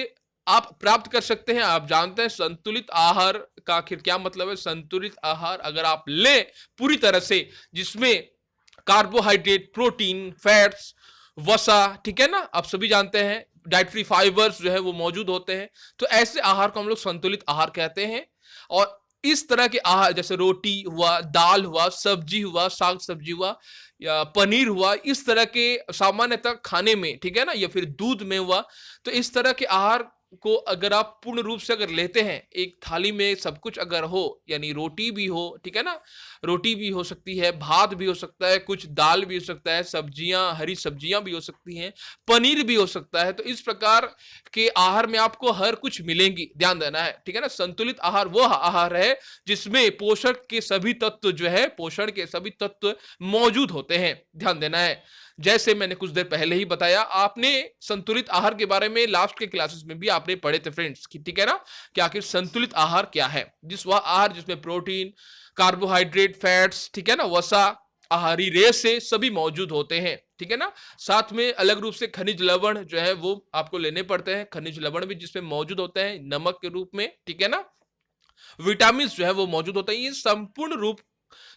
आप प्राप्त कर सकते हैं? आप जानते हैं संतुलित आहार का आखिर क्या मतलब है। संतुलित आहार अगर आप ले पूरी तरह से, जिसमें कार्बोहाइड्रेट, प्रोटीन, फैट्स, वसा, ठीक है ना, आप सभी जानते हैं डाइटरी फाइबर्स जो है वो मौजूद होते हैं, तो ऐसे आहार को हम लोग संतुलित आहार कहते हैं। और इस तरह के आहार जैसे रोटी हुआ, दाल हुआ, सब्जी हुआ, साग सब्जी हुआ, या पनीर हुआ, इस तरह के सामान्यतः खाने में, ठीक है ना, या फिर दूध में हुआ, तो इस तरह के आहार को अगर आप पूर्ण रूप से अगर लेते हैं, एक थाली में सब कुछ अगर हो, यानी रोटी भी हो, ठीक है ना, रोटी भी हो सकती है, भात भी हो सकता है, कुछ दाल भी हो सकता है, सब्जियां, हरी सब्जियां भी हो सकती हैं, पनीर भी हो सकता है, तो इस प्रकार के आहार में आपको हर कुछ मिलेंगी। ध्यान देना है। ठीक है ना। संतुलित आहार वो आहार है जिसमें पोषक के सभी तत्व जो है, पोषण के सभी तत्व मौजूद होते हैं। ध्यान देना है। जैसे मैंने कुछ देर पहले ही बताया, आपने संतुलित आहार के बारे में लास्ट के क्लासेस में भी आपने पढ़े थे फ्रेंड्स, ठीक है ना, कि आखिर संतुलित आहार क्या है। वह आहार जिसमें प्रोटीन, कार्बोहाइड्रेट, फैट्स, ठीक है ना, वसा, आहारी रेशे सभी मौजूद होते हैं। ठीक है ना। साथ में अलग रूप से खनिज लवण जो है वो आपको लेने पड़ते हैं। खनिज लवण भी जिसमें मौजूद होते हैं नमक के रूप में। ठीक है ना। विटामिन जो है वो मौजूद होते हैं। ये संपूर्ण रूप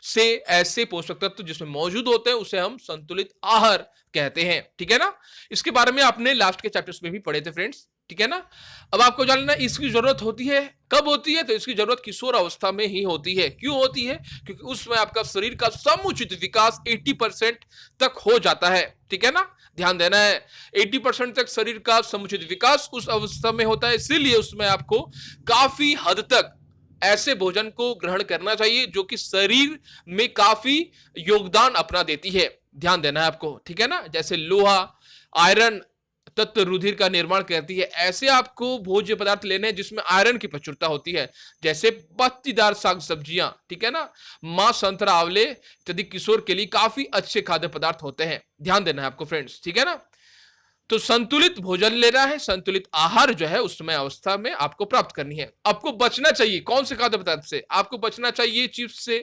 से ऐसे पोषक तत्व जिसमें मौजूद होते हैं उसे हम संतुलित आहार कहते हैं। ठीक है ना। इसके बारे में आपने लास्ट के चैप्टर्स में भी पढ़े थे फ्रेंड्स। ठीक है ना। अब आपको जानना इसकी जरूरत होती है कब होती है? तो इसकी जरूरत किशोर अवस्था में ही होती है। क्यों होती है? क्योंकि उसमें आपका शरीर का समुचित विकास 80% तक हो जाता है। ठीक है ना। ध्यान देना है, 80% तक शरीर का समुचित विकास उस अवस्था में होता है, इसीलिए उसमें आपको काफी हद तक ऐसे भोजन को ग्रहण करना चाहिए जो कि शरीर में काफी योगदान अपना देती है। ध्यान देना है आपको। ठीक है ना। जैसे लोहा, आयरन तत्व रुधिर का निर्माण करती है, ऐसे आपको भोज्य पदार्थ लेने हैं जिसमें आयरन की प्रचुरता होती है, जैसे पत्तीदार साग सब्जियां, ठीक है ना, मां, संतरा, आंवले इत्यादि किशोर के लिए काफी अच्छे खाद्य पदार्थ होते हैं। ध्यान देना है आपको फ्रेंड्स। ठीक है ना। तो संतुलित भोजन लेना है, संतुलित आहार जो है उस समय अवस्था में आपको प्राप्त करनी है। आपको बचना चाहिए कौन से खाद्य पदार्थ से? आपको बचना चाहिए चिप्स से,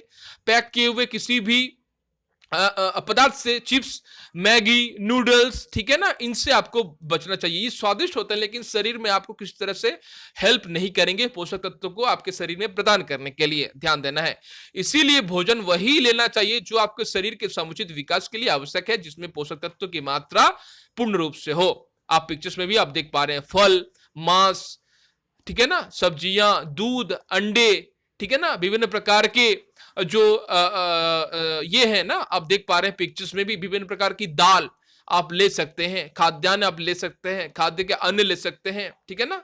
पैक किए हुए किसी भी पदार्थ से, चिप्स, मैगी, नूडल्स, ठीक है ना, इनसे आपको बचना चाहिए। ये स्वादिष्ट होते हैं लेकिन शरीर में आपको किसी तरह से हेल्प नहीं करेंगे पोषक तत्वों को आपके शरीर में प्रदान करने के लिए। ध्यान देना है। इसीलिए भोजन वही लेना चाहिए जो आपके शरीर के समुचित विकास के लिए आवश्यक है, जिसमें पोषक तत्व की मात्रा पूर्ण रूप से हो। आप पिक्चर्स में भी आप देख पा रहे हैं, फल, मांस, ठीक है ना, सब्जियां, दूध, अंडे, ठीक है ना, विभिन्न प्रकार के जो ये है ना, आप देख पा रहे हैं पिक्चर्स में भी, विभिन्न प्रकार की दाल आप ले सकते हैं, खाद्यान्न आप ले सकते हैं, खाद्य के अन्न ले सकते हैं। ठीक है ना।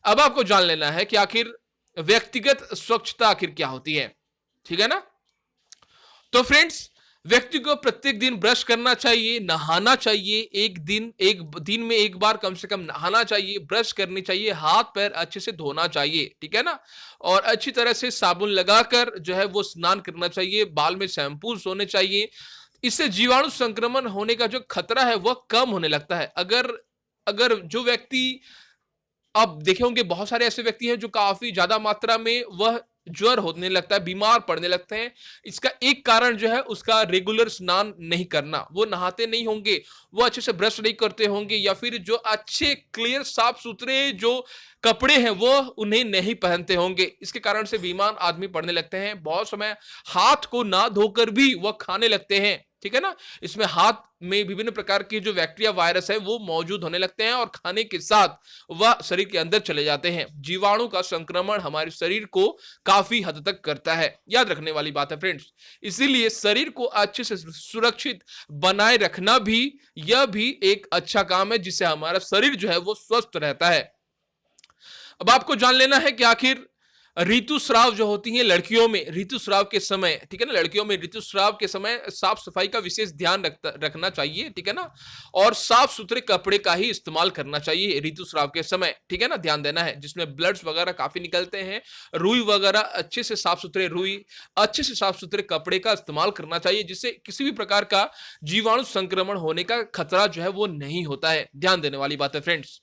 अब आपको जान लेना है कि आखिर व्यक्तिगत स्वच्छता आखिर क्या होती है। ठीक है ना। तो फ्रेंड्स, व्यक्ति को प्रत्येक दिन ब्रश करना चाहिए, नहाना चाहिए, एक दिन में एक बार कम से कम नहाना चाहिए, ब्रश करनी चाहिए, हाथ पैर अच्छे से धोना चाहिए। ठीक है ना। और अच्छी तरह से साबुन लगाकर जो है वो स्नान करना चाहिए, बाल में शैम्पू होने चाहिए। इससे जीवाणु संक्रमण होने का जो खतरा है वह कम होने लगता है। अगर अगर जो व्यक्ति अब देखे होंगे बहुत सारे ऐसे व्यक्ति हैं जो काफी ज्यादा मात्रा में वह ज्वर होने लगता है, बीमार पड़ने लगते हैं। इसका एक कारण जो है उसका रेगुलर स्नान नहीं करना, वो नहाते नहीं होंगे, वो अच्छे से ब्रश नहीं करते होंगे, या फिर जो अच्छे क्लियर साफ सुथरे जो कपड़े हैं वो उन्हें नहीं पहनते होंगे। इसके कारण से बीमार आदमी पड़ने लगते हैं। बहुत समय हाथ को ना धोकर भी वह खाने लगते हैं, ठीक है ना। इसमें हाथ में विभिन्न प्रकार के जो बैक्टीरिया वायरस है वो मौजूद होने लगते हैं और खाने के साथ वह शरीर के अंदर चले जाते हैं। जीवाणु का संक्रमण हमारे शरीर को काफी हद तक करता है, याद रखने वाली बात है फ्रेंड्स। इसीलिए शरीर को अच्छे से सुरक्षित बनाए रखना भी, यह भी एक अच्छा काम है जिससे हमारा शरीर जो है वो स्वस्थ रहता है। अब आपको जान लेना है कि आखिर ऋतुस्राव जो होती है लड़कियों में, ऋतुस्राव के समय, ठीक है ना, लड़कियों में ऋतुस्राव के समय साफ सफाई का विशेष ध्यान रखना चाहिए, ठीक है ना, और साफ सुथरे कपड़े का ही इस्तेमाल करना चाहिए ऋतुस्राव के समय, ठीक है ना, ध्यान देना है। जिसमें ब्लड्स वगैरह काफी निकलते हैं, रुई वगैरह, अच्छे से साफ सुथरे रुई, अच्छे से साफ सुथरे कपड़े का इस्तेमाल करना चाहिए, जिससे किसी भी प्रकार का जीवाणु संक्रमण होने का खतरा जो है वो नहीं होता है। ध्यान देने वाली बात है फ्रेंड्स।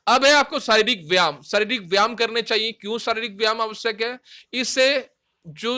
अब है आपको शारीरिक व्यायाम। शारीरिक व्यायाम करने चाहिए। क्यों शारीरिक व्यायाम आवश्यक है? इससे जो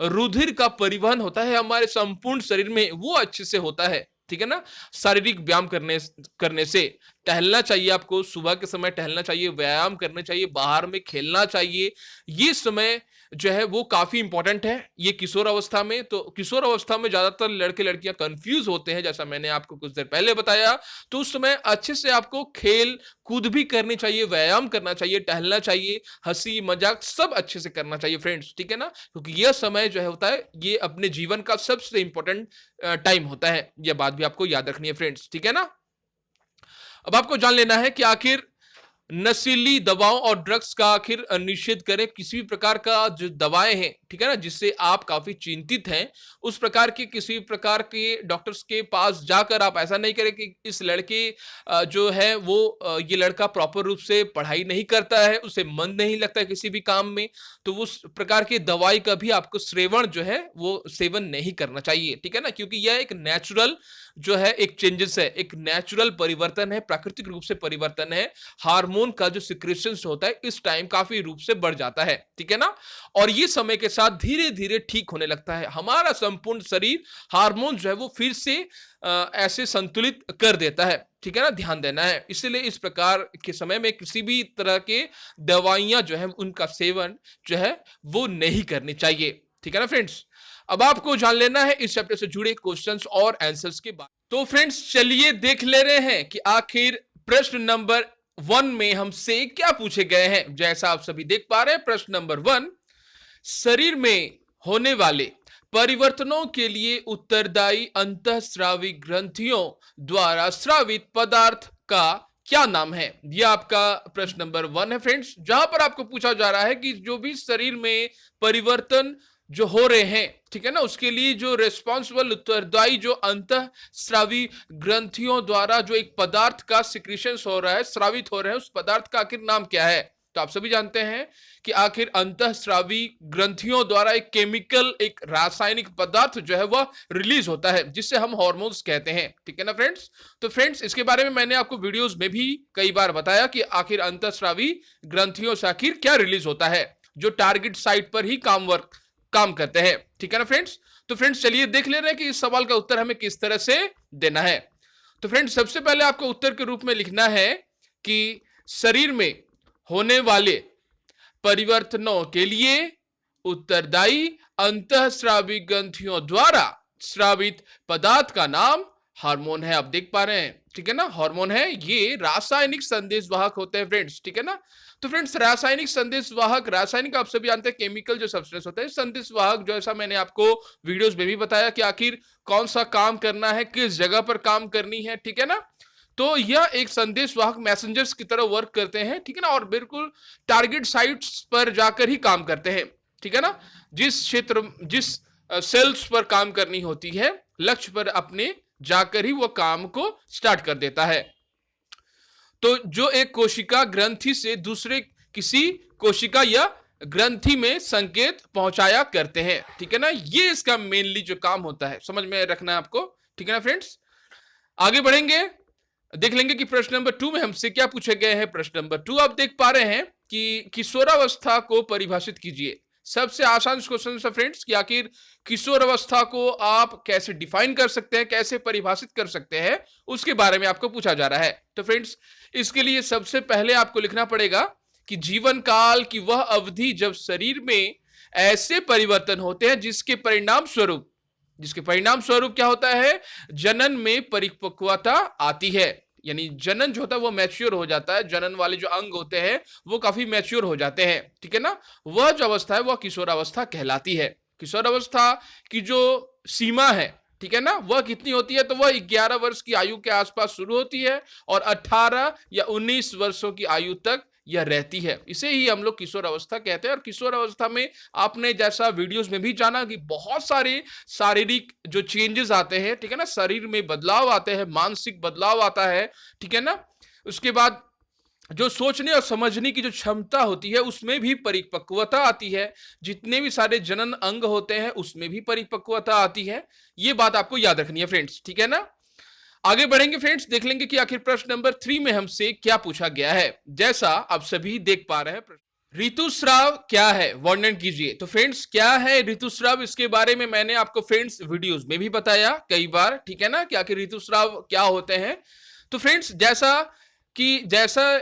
रुधिर का परिवहन होता है हमारे संपूर्ण शरीर में वो अच्छे से होता है, ठीक है ना। शारीरिक व्यायाम करने से टहलना चाहिए, आपको सुबह के समय टहलना चाहिए, व्यायाम करने चाहिए, बाहर में खेलना चाहिए। ये समय जो है वो काफी इंपॉर्टेंट है ये किशोर अवस्था में। तो किशोर अवस्था में ज्यादातर लड़के लड़कियां कंफ्यूज होते हैं, जैसा मैंने आपको कुछ देर पहले बताया। तो उस समय अच्छे से आपको खेल कूद भी करनी चाहिए, व्यायाम करना चाहिए, टहलना चाहिए, हंसी मजाक सब अच्छे से करना चाहिए फ्रेंड्स, ठीक है ना। क्योंकि यह समय जो है होता है ये अपने जीवन का सबसे इंपॉर्टेंट टाइम होता है। यह बात भी आपको याद रखनी है फ्रेंड्स, ठीक है ना। अब आपको जान लेना है कि आखिर नशीली दवाओं और ड्रग्स का आखिर निषेध करें। किसी भी प्रकार का जो दवाएं हैं, ठीक है ना, जिससे आप काफी चिंतित हैं, उस प्रकार के किसी प्रकार के डॉक्टर्स के पास जाकर आप ऐसा नहीं करें कि इस लड़के जो है वो ये लड़का प्रॉपर रूप से पढ़ाई नहीं करता है, उसे मन नहीं लगता है किसी भी काम में, तो उस प्रकार की दवाई का भी आपको सेवन जो है वो सेवन नहीं करना चाहिए, ठीक है ना। क्योंकि यह एक नेचुरल जो है एक चेंजेस है, एक नेचुरल परिवर्तन है, प्राकृतिक रूप से परिवर्तन है। हार्मोन का जो सिक्रेशन होता है इस टाइम काफी रूप से बढ़ जाता है, ठीक है ना। और ये समय के साथ धीरे धीरे ठीक होने लगता है। हमारा संपूर्ण शरीर हार्मोन जो है वो फिर से ऐसे संतुलित कर देता है, ठीक है ना, ध्यान देना है। इसलिए इस प्रकार के समय में किसी भी तरह के दवाइयां जो है उनका सेवन जो है वो नहीं करनी चाहिए, ठीक है ना फ्रेंड्स। अब आपको जान लेना है इस चैप्टर से जुड़े क्वेश्चंस और आंसर्स के बारे। तो फ्रेंड्स चलिए देख ले रहे हैं कि आखिर प्रश्न नंबर 1 में हमसे क्या पूछे गए हैं। जैसा आप सभी देख पा रहे हैं, प्रश्न नंबर 1, शरीर में होने वाले परिवर्तनों के लिए उत्तरदायी अंतःस्रावी ग्रंथियों द्वारा स्रावित पदार्थ का क्या नाम है। यह आपका प्रश्न नंबर 1 है फ्रेंड्स, जहां पर आपको पूछा जा रहा है कि जो भी शरीर में परिवर्तन जो हो रहे हैं, ठीक है ना, उसके लिए जो रेस्पॉन्सिबल उत्तरदायी जो अंतःस्रावी ग्रंथियों द्वारा जो एक पदार्थ का सिक्रीशन हो रहा है, स्रावित हो रहा है, उस पदार्थ का आखिर नाम क्या है। तो आप सभी जानते हैं कि आखिर अंतःस्रावी ग्रंथियों द्वारा एक केमिकल, एक रासायनिक पदार्थ जो है वह रिलीज होता है, जिससे हम हार्मोन्स कहते हैं, ठीक है ना फ्रेंड्स। तो फ्रेंड्स इसके बारे में मैंने आपको वीडियोस में भी कई बार बताया कि आखिर अंतःस्रावी ग्रंथियों से आखिर क्या रिलीज होता है, जो टारगेट साइट पर ही काम करते हैं, ठीक है ना फ्रेंड्स। तो फ्रेंड्स चलिए देख ले रहे हैं कि इस सवाल का उत्तर हमें किस तरह से देना है। तो फ्रेंड्स सबसे पहले आपको उत्तर के रूप में लिखना है कि शरीर में होने वाले परिवर्तनों के लिए उत्तरदायी अंतःस्रावी ग्रंथियों द्वारा स्रावित पदार्थ का नाम हार्मोन है। आप देख पा रहे हैं, ठीक है ना, हार्मोन है, ये रासायनिक संदेशवाहक होते हैं फ्रेंड्स, ठीक है ना। तो फ्रेंड्स रासायनिक संदेशवाहक, रासायनिक आप सभी जानते हैं केमिकल जो सब्सटेंस होते हैं, संदेशवाहक जैसा मैंने आपको वीडियोस में भी बताया कि आखिर कौन सा काम करना है, किस जगह पर काम करनी है, ठीक है ना। तो यह एक संदेशवाहक मैसेंजर्स की तरह वर्क करते हैं, ठीक है ना, और बिल्कुल टारगेट साइट्स पर जाकर ही काम करते हैं, ठीक है ना। जिस क्षेत्र, जिस सेल्स पर काम करनी होती है, लक्ष्य पर अपने जाकर ही वो काम को स्टार्ट कर देता है। तो जो एक कोशिका ग्रंथि से दूसरे किसी कोशिका या ग्रंथि में संकेत पहुंचाया करते हैं, ठीक है ना, ये इसका मेनली जो काम होता है, समझ में रखना है आपको, ठीक है ना फ्रेंड्स। आगे बढ़ेंगे। देख लेंगे कि प्रश्न नंबर 2 में हमसे क्या पूछे गए हैं। प्रश्न नंबर 2 आप देख पा रहे हैं कि किशोरावस्था को परिभाषित कीजिए। सबसे आसान क्वेश्चन है फ्रेंड्स कि आखिर किशोर अवस्था को आप कैसे डिफाइन कर सकते हैं, कैसे परिभाषित कर सकते हैं, उसके बारे में आपको पूछा जा रहा है। तो फ्रेंड्स, इसके लिए सबसे पहले आपको लिखना पड़ेगा कि जीवन काल की वह अवधि जब शरीर में ऐसे परिवर्तन होते हैं जिसके परिणाम स्वरूप क्या होता है, जनन में परिपक्वता आती है। यानी जनन जो होता है वो मैच्योर हो जाता है, जनन वाले जो अंग होते हैं वो काफी मैच्योर हो जाते हैं, ठीक है ना। वह जो अवस्था है वह किशोरावस्था कहलाती है। किशोरावस्था की जो सीमा है, ठीक है ना, वह कितनी होती है, तो वह 11 वर्ष की आयु के आसपास शुरू होती है और 18 या 19 वर्षों की आयु तक यह रहती है। इसे ही हम लोग किशोर अवस्था कहते हैं। और किशोर अवस्था में आपने जैसा वीडियोस में भी जाना कि बहुत सारे शारीरिक जो चेंजेस आते हैं, ठीक है ना, शरीर में बदलाव आते हैं, मानसिक बदलाव आता है, ठीक है ना। उसके बाद जो सोचने और समझने की जो क्षमता होती है उसमें भी परिपक्वता आती है। जितने भी सारे जनन अंग होते हैं उसमें भी परिपक्वता आती है। ये बात आपको याद रखनी है फ्रेंड्स, ठीक है ना। आगे बढ़ेंगे फ्रेंड्स, देख लेंगे कि आखिर प्रश्न नंबर 3 में हमसे क्या पूछा गया है। जैसा आप सभी देख पा रहे हैं, ऋतुस्राव क्या है, वर्णन कीजिए। तो फ्रेंड्स, क्या है ऋतुस्राव, इसके बारे में मैंने आपको फ्रेंड्स वीडियोस में भी बताया कई बार, ठीक है ना, कि आखिर ऋतुस्राव क्या होते हैं। तो फ्रेंड्स, जैसा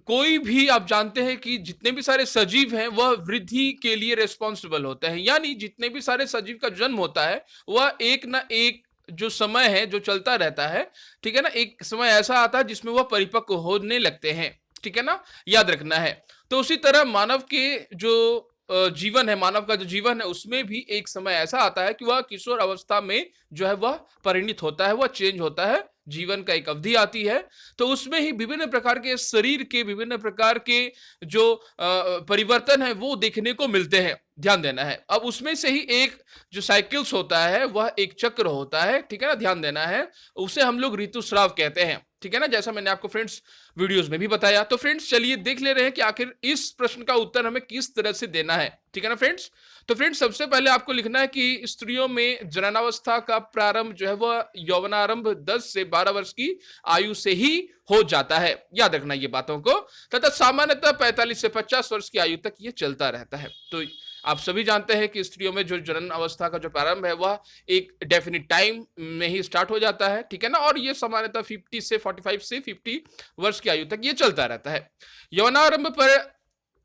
कोई भी आप जानते हैं कि जितने भी सारे सजीव हैं वह वृद्धि के लिए रिस्पॉन्सिबल होते हैं। यानी जितने भी सारे सजीव का जन्म होता है वह एक ना एक जो समय है जो चलता रहता है, ठीक है ना। एक समय ऐसा आता है जिसमें वह परिपक्व होने लगते हैं, ठीक है ना, याद रखना है। तो उसी तरह मानव के जो जीवन है, मानव का जो जीवन है उसमें भी एक समय ऐसा आता है कि वह किशोर अवस्था में जो है वह परिणित होता है, वह चेंज होता है। जीवन का एक अवधि आती है, तो उसमें ही विभिन्न प्रकार के शरीर के विभिन्न प्रकार के जो परिवर्तन है वो देखने को मिलते हैं। ध्यान देना है। अब उसमें से ही एक जो साइकिल्स होता है वह एक चक्र होता है, ठीक है ना, ध्यान देना है। उसे हम लोग ऋतुस्राव कहते हैं, ठीक है ना, जैसा मैंने आपको फ्रेंड्स वीडियोस में भी बताया। तो फ्रेंड्स, चलिए देख ले रहे हैं कि आखिर इस प्रश्न का उत्तर हमें किस तरह से देना है, ठीक है ना फ्रेंड्स। तो फ्रेंड्स, सबसे पहले आपको लिखना है कि स्त्रियों में जननावस्था का प्रारंभ जो है वह यौवनारंभ 10 से 12 वर्ष की आयु से ही हो जाता है। याद रखना ये बातों को। तथा सामान्यतः 45 से 50 वर्ष की आयु तक ये चलता रहता है। तो आप सभी जानते हैं कि स्त्रियों में जो जनन अवस्था का जो प्रारंभ है वह एक डेफिनिट टाइम में ही स्टार्ट हो जाता है, ठीक है ना, और ये सामान्यतः 45 से 50 वर्ष की आयु तक ये चलता रहता है। यौवनारंभ पर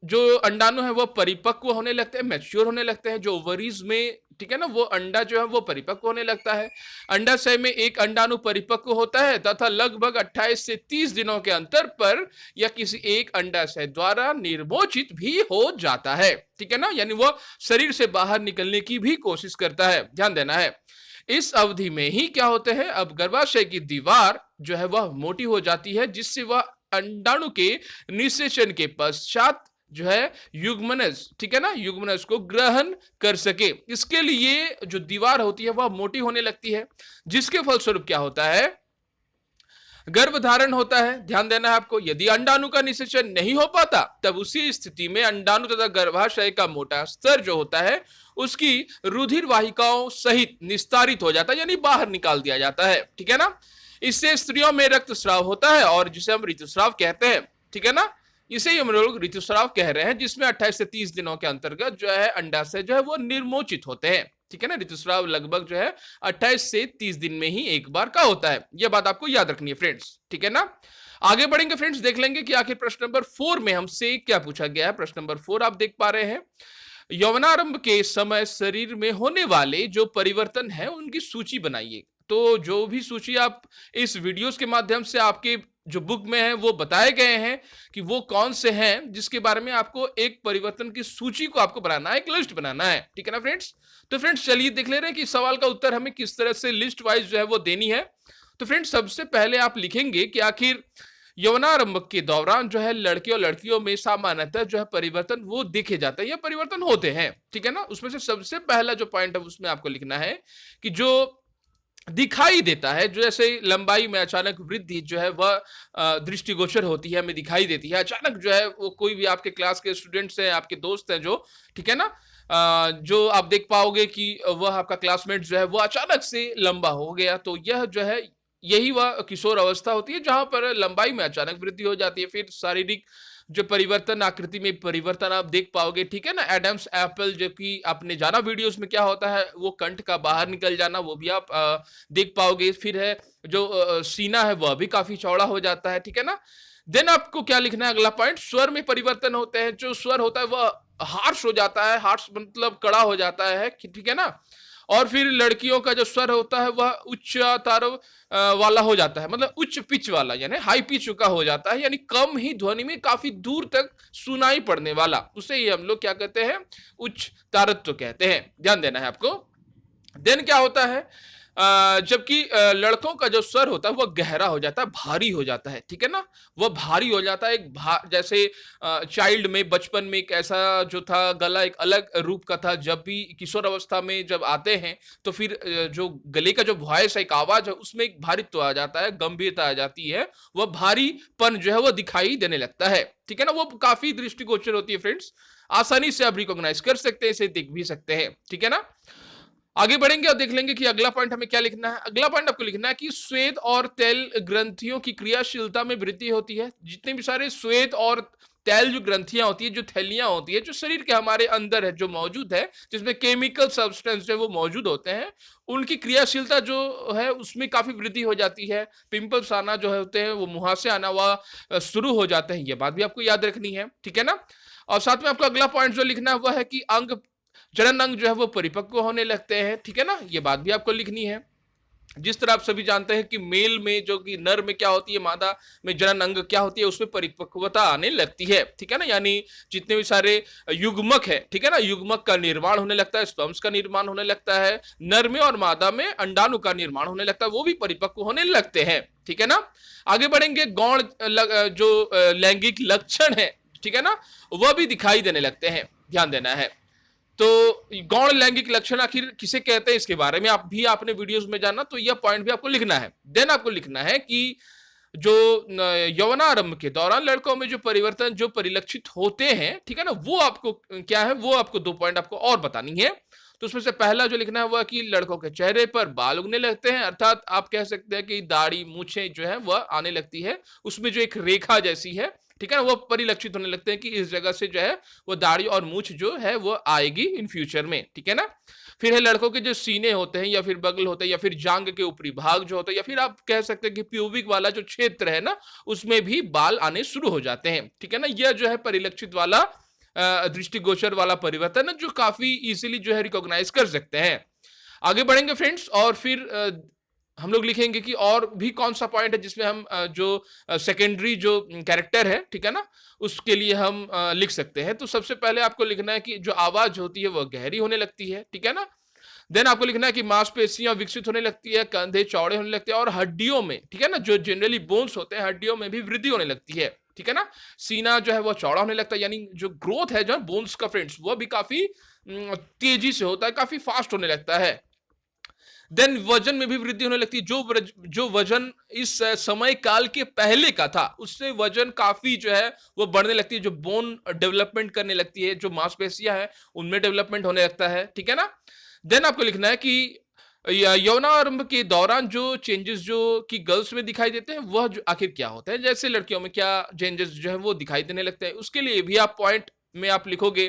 जो अंडाणु है वो परिपक्व होने लगते हैं, मैच्योर होने लगते हैं। जो ओवरीज में, ठीक है ना, वो अंडा जो है वो परिपक्व होने लगता है। अंडाशय में एक अंडाणु परिपक्व होता है तथा लगभग 28 से 30 दिनों के अंतर पर यह किसी एक अंडाशय द्वारा निर्मोचित भी हो जाता है, ठीक है ना। यानी वह शरीर से बाहर निकलने की भी कोशिश करता है। ध्यान देना है। इस अवधि में ही क्या होते हैं, अब गर्भाशय की दीवार जो है वह मोटी हो जाती है, जिससे वह अंडाणु के निषेचन के पश्चात जो है युग्मनज, ठीक है ना, युग्मनज को ग्रहण कर सके। इसके लिए जो दीवार होती है वह मोटी होने लगती है, जिसके फलस्वरूप क्या होता है, गर्भधारण होता है। ध्यान देना है आपको। यदि अंडाणु का निषेचन नहीं हो पाता तब उसी स्थिति में अंडाणु तथा गर्भाशय का मोटा स्तर जो होता है उसकी रुधिर वाहिकाओं सहित निस्तारित हो जाता है, यानी बाहर निकाल दिया जाता है, ठीक है ना। इससे स्त्रियों में रक्तस्राव होता है और जिसे हम ऋतुस्राव कहते हैं, ठीक है ना। इसे ही हम लोग ऋतुस्राव कह रहे हैं, जिसमें 28 से 30 दिनों के अंतर्गत जो है अंडाशय जो है वो निर्मोचित होते हैं, ठीक है ना। ऋतुस्राव लगभग जो है 28 से 30 दिन में ही एक बार का होता है। यह बात आपको याद रखनी है फ्रेंड्स, ठीक है ना। आगे बढ़ेंगे फ्रेंड्स, देख लेंगे कि आखिर प्रश्न नंबर 4 में हमसे क्या पूछा गया है। प्रश्न नंबर 4 आप देख पा रहे हैं, यौवनारंभ के समय शरीर में होने वाले जो परिवर्तन है उनकी सूची बनाइए। तो जो भी सूची आप इस वीडियोस के माध्यम से आपके जो बुक में है वो बताए गए हैं कि वो कौन से हैं, जिसके बारे में आपको एक परिवर्तन की सूची को आपको बनाना है, एक लिस्ट बनाना है, ठीक है ना फ्रेंड्स। तो फ्रेंड्स, चलिए देख ले रहे हैं कि इस सवाल का उत्तर हमें किस तरह से लिस्ट वाइज जो है वो देनी है। तो फ्रेंड्स, सबसे पहले आप लिखेंगे कि आखिर यौवनारंभ के दौरान जो है लड़के और लड़कियों में सामान्यतः जो है परिवर्तन वो देखे जाते हैं या परिवर्तन होते हैं, ठीक है ना। उसमें से सबसे पहला जो पॉइंट है उसमें आपको लिखना है कि जो दिखाई देता है, जो जैसे लंबाई में अचानक वृद्धि जो है वह दृष्टिगोचर होती है, हमें दिखाई देती है। अचानक जो है वो कोई भी आपके क्लास के स्टूडेंट्स हैं, आपके दोस्त हैं जो, ठीक है ना, जो आप देख पाओगे कि वह आपका क्लासमेट जो है वो अचानक से लंबा हो गया, तो यह जो है यही वह किशोर अवस्था होती है जहां पर लंबाई में अचानक वृद्धि हो जाती है। फिर शारीरिक जो परिवर्तन, आकृति में परिवर्तन आप देख पाओगे, ठीक है ना। एडम्स एप्पल जो कि आपने जाना वीडियोस में क्या होता है, वो कंठ का बाहर निकल जाना, वो भी आप देख पाओगे। फिर है जो सीना है वह भी काफी चौड़ा हो जाता है, ठीक है ना। देन आपको क्या लिखना है, अगला पॉइंट, स्वर में परिवर्तन होते हैं। जो स्वर होता है वह हार्श हो जाता है, हार्श मतलब कड़ा हो जाता है, ठीक है ना। और फिर लड़कियों का जो स्वर होता है वह उच्च तारव वाला हो जाता है, मतलब उच्च पिच वाला, यानी हाई पिच का हो जाता है, यानी कम ही ध्वनि में काफी दूर तक सुनाई पड़ने वाला, उसे ही हम लोग क्या कहते हैं, उच्च तारत्व कहते हैं। ध्यान देना है आपको। देन क्या होता है, जबकि लड़कों का जो स्वर होता है वह गहरा हो जाता है, भारी हो जाता है, ठीक है ना। वह भारी हो जाता है, जैसे चाइल्ड में, बचपन में एक ऐसा जो था गला एक अलग रूप का था, जब भी किशोर अवस्था में जब आते हैं तो फिर जो गले का जो वॉइस है, एक आवाज है, उसमें एक भारित्व आ जाता है, गंभीरता आ जाती है, वह भारीपन जो है वह दिखाई देने लगता है, ठीक है ना। वो काफी दृष्टिगोचर होती है फ्रेंड्स, आसानी से आप रिकॉग्नाइज कर सकते हैं, इसे देख भी सकते हैं, ठीक है ना। आगे बढ़ेंगे और देख लेंगे कि अगला पॉइंट हमें क्या लिखना है। अगला पॉइंट आपको लिखना है कि श्वेत और तेल ग्रंथियों की क्रियाशीलता में वृद्धि होती है। जितने भी सारे श्वेत और तेल जो ग्रंथियां होती है, जो थैलियां होती है, जो शरीर के हमारे अंदर है, जो मौजूद है, जिसमें केमिकल सब्सटेंस जो है वो मौजूद होते हैं, उनकी क्रियाशीलता जो है उसमें काफी वृद्धि हो जाती है। पिंपल्स आना जो होते हैं, वो मुहासे आना वह शुरू हो जाते हैं। ये बात भी आपको याद रखनी है, ठीक है ना। और साथ में आपको अगला पॉइंट जो लिखना है वह है कि अंग, जनन अंग जो है वो परिपक्व होने लगते हैं, ठीक है ना। ये बात भी आपको लिखनी है। जिस तरह आप सभी जानते हैं कि मेल में, जो कि नर में क्या होती है, मादा में जनन अंग क्या होती है, उसमें परिपक्वता आने लगती है, ठीक है ना। यानी जितने भी सारे युग्मक है, ठीक है ना, युग्मक का निर्माण होने लगता है, स्पर्म्स का निर्माण होने लगता है, नर में और मादा में अंडाणु का निर्माण होने लगता है, वो भी परिपक्व होने लगते हैं, ठीक है ना। आगे बढ़ेंगे, गौण जो लैंगिक लक्षण है, ठीक है ना, वह भी दिखाई देने लगते हैं। ध्यान देना है। तो गौण लैंगिक लक्षण आखिर किसे कहते हैं, इसके बारे में आप भी आपने वीडियोस में जाना, तो यह पॉइंट भी आपको लिखना है। देन आपको लिखना है कि जो यौवनारंभ के दौरान लड़कों में जो परिवर्तन जो परिलक्षित होते हैं, ठीक है ना, वो आपको क्या है, वो आपको 2 पॉइंट आपको और बतानी है। तो उसमें से पहला जो लिखना है वह कि लड़कों के चेहरे पर बाल उगने लगते हैं, अर्थात आप कह सकते हैं कि दाढ़ी मूछें जो है वह आने लगती है, उसमें जो एक रेखा जैसी है, ठीक है ना, वो परिलक्षित होने लगते हैं कि इस जगह से जो है वो दाढ़ी और मूछ जो है वो आएगी इन फ्यूचर में, ठीक है ना। फिर है लड़कों के जो सीने होते हैं, या फिर बगल होते हैं, या फिर जांग के ऊपरी भाग जो होता है, या फिर आप कह सकते हैं कि प्यूबिक वाला जो क्षेत्र है ना, उसमें भी बाल आने शुरू हो जाते हैं, ठीक है ना। यह जो है परिलक्षित वाला दृष्टिगोचर वाला परिवर्तन है, जो काफी इजीली जो है रिकॉग्नाइज कर सकते हैं। आगे बढ़ेंगे फ्रेंड्स, और फिर हम लोग लिखेंगे कि और भी कौन सा पॉइंट है जिसमें हम जो सेकेंडरी जो कैरेक्टर है, ठीक है ना, उसके लिए हम लिख सकते हैं। तो सबसे पहले आपको लिखना है कि जो आवाज होती है वह गहरी होने लगती है, ठीक है ना। देन आपको लिखना है कि मांसपेशियां विकसित होने लगती है, कंधे चौड़े होने लगते हैं, और हड्डियों में, ठीक है ना, जो जनरली बोन्स होते हैं, हड्डियों में भी वृद्धि होने लगती है, ठीक है ना। सीना जो है वो चौड़ा होने लगता है, यानी जो ग्रोथ है जो बोन्स का फ्रेंड्स, वो भी काफी तेजी से होता है, काफी फास्ट होने लगता है। देन वजन में भी वृद्धि होने लगती है। जो वजन इस समय काल के पहले का था, उससे वजन काफी जो है वो बढ़ने लगती है, जो बोन डेवलपमेंट करने लगती है, जो मांसपेशियां हैं उनमें डेवलपमेंट होने लगता है, ठीक है ना। देन आपको लिखना है कि यौनारंभ के दौरान जो चेंजेस जो कि गर्ल्स में दिखाई देते हैं, वह जो आखिर क्या होते हैं, जैसे लड़कियों में क्या चेंजेस जो है वो दिखाई देने लगते हैं, उसके लिए भी आप पॉइंट में आप लिखोगे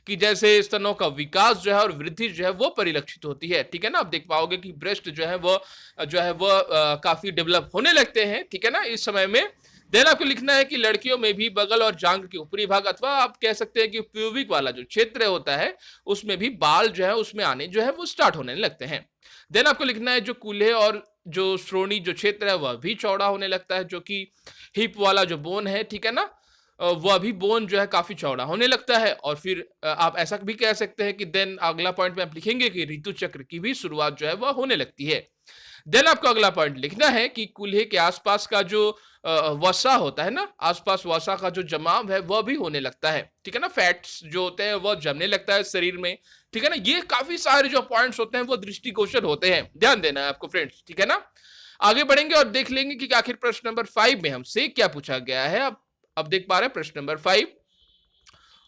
कि जैसे स्तनों का विकास जो है और वृद्धि जो है वो परिलक्षित होती है, ठीक है ना। आप देख पाओगे कि ब्रेस्ट जो है वो काफी डेवलप होने लगते हैं, ठीक है ना, इस समय में। देन आपको लिखना है कि लड़कियों में भी बगल और जांग के ऊपरी भाग, अथवा आप कह सकते हैं कि प्यूबिक वाला जो क्षेत्र होता है, उसमें भी बाल जो है उसमें आने जो है वो स्टार्ट होने लगते हैं। देन आपको लिखना है जो कूल्हे और जो श्रोणी जो क्षेत्र है वह भी चौड़ा होने लगता है, जो कि हिप वाला जो बोन है, ठीक है ना, वह भी बोन जो है काफी चौड़ा होने लगता है। और फिर आप ऐसा भी कह सकते हैं कि देन अगला पॉइंट में आप लिखेंगे कि ऋतु चक्र की भी शुरुआत जो है वह होने लगती है। देन आपको अगला पॉइंट लिखना है कि कूल्हे के आसपास का जो वसा होता है ना, आसपास वसा का जो जमाव है वह भी होने लगता है, ठीक है ना। फैट्स जो होते हैं वह जमने लगता है शरीर में, ठीक है ना। ये काफी सारे जो पॉइंट्स होते हैं वो दृष्टिगोचर होते हैं, ध्यान देना है आपको फ्रेंड्स, ठीक है ना। आगे बढ़ेंगे और देख लेंगे कि आखिर प्रश्न नंबर 5 में हमसे क्या पूछा गया है। अब देख पा रहे हैं प्रश्न नंबर 5।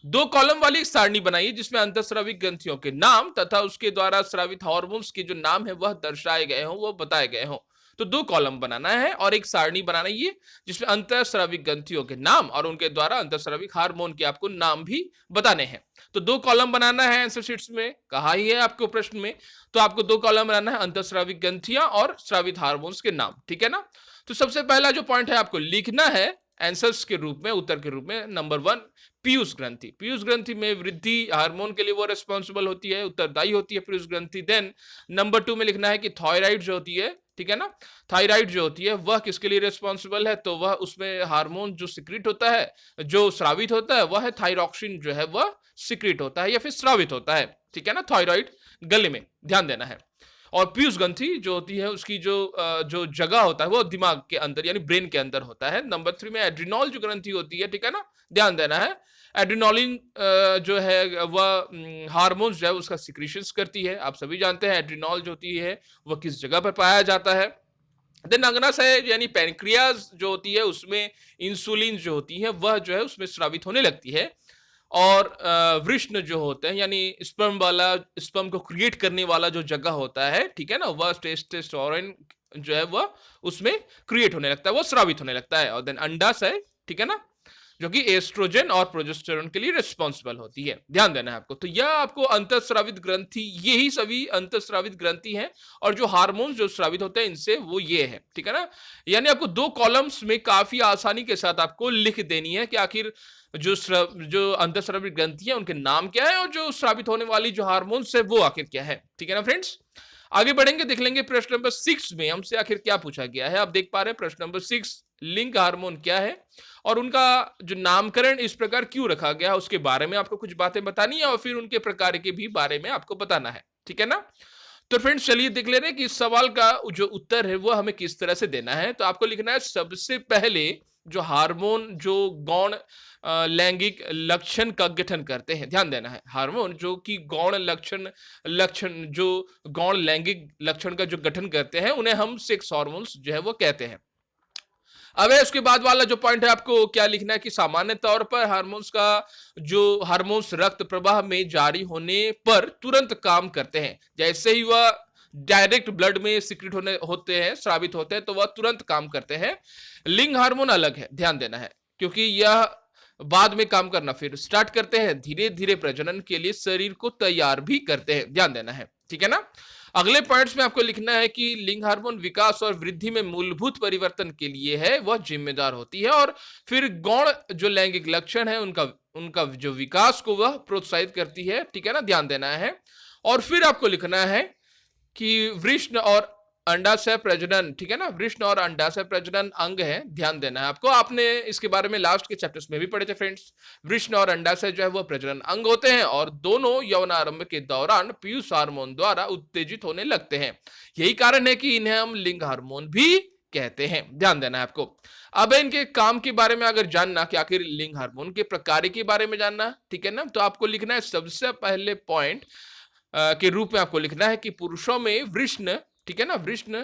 2 कॉलम वाली एक सारणी बनाइए जिसमें अंतःस्रावी ग्रंथियों के नाम तथा उसके द्वारा स्रावित हार्मोन्स के जो नाम है वह दर्शाए गए हों, वो बताए गए हों। तो 2 कॉलम बनाना है और एक सारणी बनाना है ये, जिसमें अंतःस्राविक ग्रंथियों के नाम और उनके द्वारा अंतःस्राविक हार्मोन के आपको नाम भी बताने हैं। तो 2 कॉलम बनाना है आंसर शीट्स में, कहा ही है आपको प्रश्न में। तो आपको 2 कॉलम बनाना है, अंतःस्राविक ग्रंथियां और स्रावित हार्मोन्स के नाम, ठीक है ना। तो सबसे पहला जो पॉइंट है आपको लिखना है आंसर्स के रूप में, उत्तर के रूप में, नंबर 1 पीयूष ग्रंथि। पीयूष ग्रंथि में वृद्धि हार्मोन के लिए वो रिस्पॉन्सिबल होती है, उत्तरदायी होती है पीयूष ग्रंथि। देन नंबर 2 में लिखना है कि थायराइड जो होती है, ठीक है ना, थायराइड जो होती है वह किसके लिए रिस्पॉन्सिबल है, तो वह उसमें हार्मोन जो सिक्रीट होता है, जो स्रावित होता है, वह है थायरॉक्सिन जो है वह सिक्रीट होता है या फिर स्रावित होता है, ठीक है ना, थायराइड गले में, ध्यान देना है। और पीयूष ग्रंथि जो होती है उसकी जो जगह होता है वो दिमाग के अंदर यानी ब्रेन के अंदर होता है। नंबर 3 में एड्रिनॉल जो ग्रंथि होती है, ठीक है ना, ध्यान देना है। एड्रिनोलिन जो है वह हार्मोन्स जो है उसका सिक्रीशंस करती है। आप सभी जानते हैं एड्रिनॉल जो होती है वह किस जगह पर पाया जाता है। देन अग्नाशय यानी पैनक्रियाज जो होती है उसमें इंसुलिन जो होती है वह जो है उसमें स्रावित होने लगती है। और वृष्ण जो होते हैं यानी स्पर्म को क्रिएट करने वाला जो जगह होता है, ठीक है ना, वह टेस्टोस्टेरोन जो है वह उसमें क्रिएट होने लगता है, वो स्रावित होने लगता है। और देन अंडाशय, ठीक है ना, जो कि एस्ट्रोजन और प्रोजेस्टेरोन के लिए रिस्पॉन्सिबल होती है, ध्यान देना है आपको। तो यह आपको अंतःस्रावित ग्रंथि, यही सभी अंतःस्रावित ग्रंथि हैं और जो हार्मोन जो स्रावित होते हैं इनसे वो ये है, ठीक है ना। यानी आपको 2 कॉलम्स में काफी आसानी के साथ आपको लिख देनी है कि आखिर जो अंतःस्रावित ग्रंथि है उनके नाम क्या है और जो स्रावित होने वाली जो हार्मोन्स है वो आखिर क्या है, ठीक है ना फ्रेंड्स। आगे बढ़ेंगे, देख लेंगे प्रश्न नंबर 6 में हमसे आखिर क्या पूछा गया है। आप देख पा रहे हैं प्रश्न नंबर 6, लिंग हार्मोन क्या है और उनका जो नामकरण इस प्रकार क्यों रखा गया, उसके बारे में आपको कुछ बातें बतानी है और फिर उनके प्रकार के भी बारे में आपको बताना है, ठीक है ना। तो फ्रेंड्स चलिए देख ले रहे हैं कि इस सवाल का जो उत्तर है वो हमें किस तरह से देना है। तो आपको लिखना है सबसे पहले जो हार्मोन जो गौण लैंगिक लक्षण का गठन करते हैं, ध्यान देना है, हार्मोन जो कि गौण लक्षण जो गौण लैंगिक लक्षण का जो गठन करते हैं उन्हें हम सेक्स हार्मोन्स जो है वो कहते हैं। अब उसके बाद वाला जो पॉइंट है आपको क्या लिखना है कि सामान्य तौर पर हार्मोन्स का जो हार्मोन्स रक्त प्रवाह में जारी होने पर तुरंत काम करते हैं। जैसे ही वह डायरेक्ट ब्लड में सिक्रेट होते हैं, स्रावित होते हैं, तो वह तुरंत काम करते हैं। लिंग हार्मोन अलग है, ध्यान देना है, क्योंकि यह बाद में काम करना फिर स्टार्ट करते हैं, धीरे धीरे प्रजनन के लिए शरीर को तैयार भी करते हैं, ध्यान देना है, ठीक है ना। अगले पॉइंट्स में आपको लिखना है कि लिंग हार्मोन विकास और वृद्धि में मूलभूत परिवर्तन के लिए है वह जिम्मेदार होती है और फिर गौण जो लैंगिक लक्षण है उनका उनका जो विकास को वह प्रोत्साहित करती है, ठीक है ना, ध्यान देना है। और फिर आपको लिखना है कि वृष्ण और अंडाशय प्रजनन, ठीक है ना, वृष्ण और अंडाशय प्रजनन अंग है, ध्यान देना है आपको। आपने इसके बारे में लास्ट के चैप्टर्स में भी पढ़े थे फ्रेंड्स। वृष्ण और अंडाशय जो है वो प्रजनन अंग होते हैं और दोनों यौनारंभ के दौरान पीयूष हार्मोन द्वारा उत्तेजित होने लगते हैं। यही कारण है कि इन्हें हम लिंग हार्मोन भी कहते हैं, ध्यान देना है आपको। अब इनके काम के बारे में अगर जानना कि आखिर लिंग हार्मोन के प्रकार के बारे में जानना, ठीक है ना, तो आपको लिखना है सबसे पहले पॉइंट के रूप में आपको लिखना है कि पुरुषों में वृष्ण, ठीक है ना, वृष्ण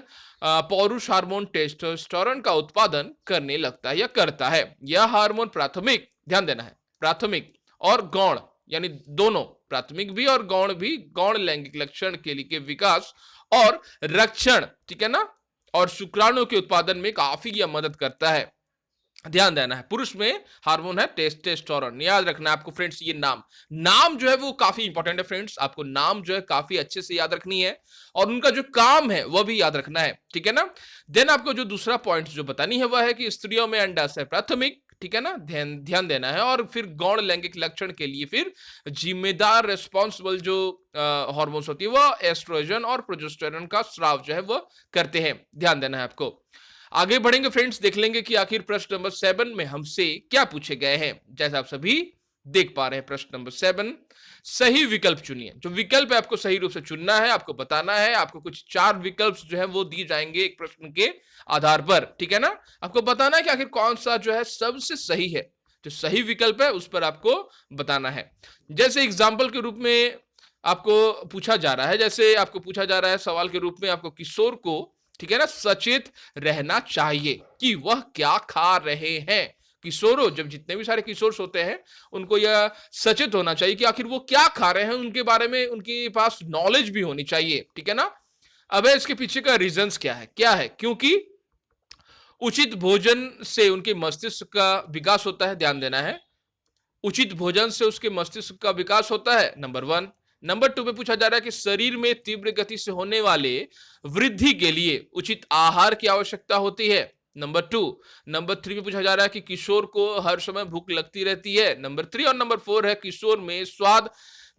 पौरुष हार्मोन टेस्टोस्टेरोन का उत्पादन करने लगता है या करता है। यह हार्मोन प्राथमिक, ध्यान देना है, प्राथमिक और गौण यानी दोनों, प्राथमिक भी और गौण भी, गौण लैंगिक लक्षण के लिए विकास और रक्षण, ठीक है ना, और शुक्राणु के उत्पादन में काफी यह मदद करता है, ध्यान देना है। पुरुष में हार्मोन है टेस्टोस्टेरोन, याद रखना है आपको फ्रेंड्स। ये नाम जो है वो काफी इंपॉर्टेंट है फ्रेंड्स, आपको नाम जो है काफी अच्छे से याद रखनी है और उनका जो काम है वह भी याद रखना है, ठीक है ना। देन आपको जो दूसरा पॉइंट जो बतानी है वह है कि स्त्रियों में अंडाशय प्राथमिक, ठीक है ना, ध्यान देना है, और फिर गौण लैंगिक लक्षण के लिए फिर जिम्मेदार रिस्पॉन्सिबल जो हार्मोन्स होती है वह एस्ट्रोजन और प्रोजेस्टेरोन का स्राव जो है वह करते हैं, ध्यान देना है आपको। आगे बढ़ेंगे फ्रेंड्स, देख लेंगे कि आखिर प्रश्न नंबर 7 में हमसे क्या पूछे गए हैं। जैसा आप सभी देख पा रहे हैं प्रश्न नंबर 7, सही विकल्प चुनिए। जो विकल्प है आपको सही रूप से चुनना है, आपको बताना है। आपको कुछ 4 विकल्प जो है वो दिए जाएंगे एक प्रश्न के आधार पर, ठीक है ना। आपको बताना है कि आखिर कौन सा जो है सबसे सही है, जो सही विकल्प है उस पर आपको बताना है। जैसे एग्जाम्पल के रूप में आपको पूछा जा रहा है, जैसे आपको पूछा जा रहा है सवाल के रूप में, आपको किशोर को, ठीक है ना, सचेत रहना चाहिए कि वह क्या खा रहे हैं। किशोरों, जब जितने भी सारे किशोर होते हैं उनको यह सचेत होना चाहिए कि आखिर वो क्या खा रहे हैं, उनके बारे में उनके पास नॉलेज भी होनी चाहिए, ठीक है ना। अब इसके पीछे का रीजंस क्या है? क्योंकि उचित भोजन से उनके मस्तिष्क का विकास होता है, ध्यान देना है। उचित भोजन से उसके मस्तिष्क का विकास होता है, नंबर 1। नंबर 2 में पूछा जा रहा है कि शरीर में तीव्र गति से होने वाले वृद्धि के लिए उचित आहार की आवश्यकता होती है, नंबर 2। नंबर 3 में पूछा जा रहा है कि किशोर को हर समय भूख लगती रहती है, नंबर 3। और नंबर 4 है किशोर में स्वाद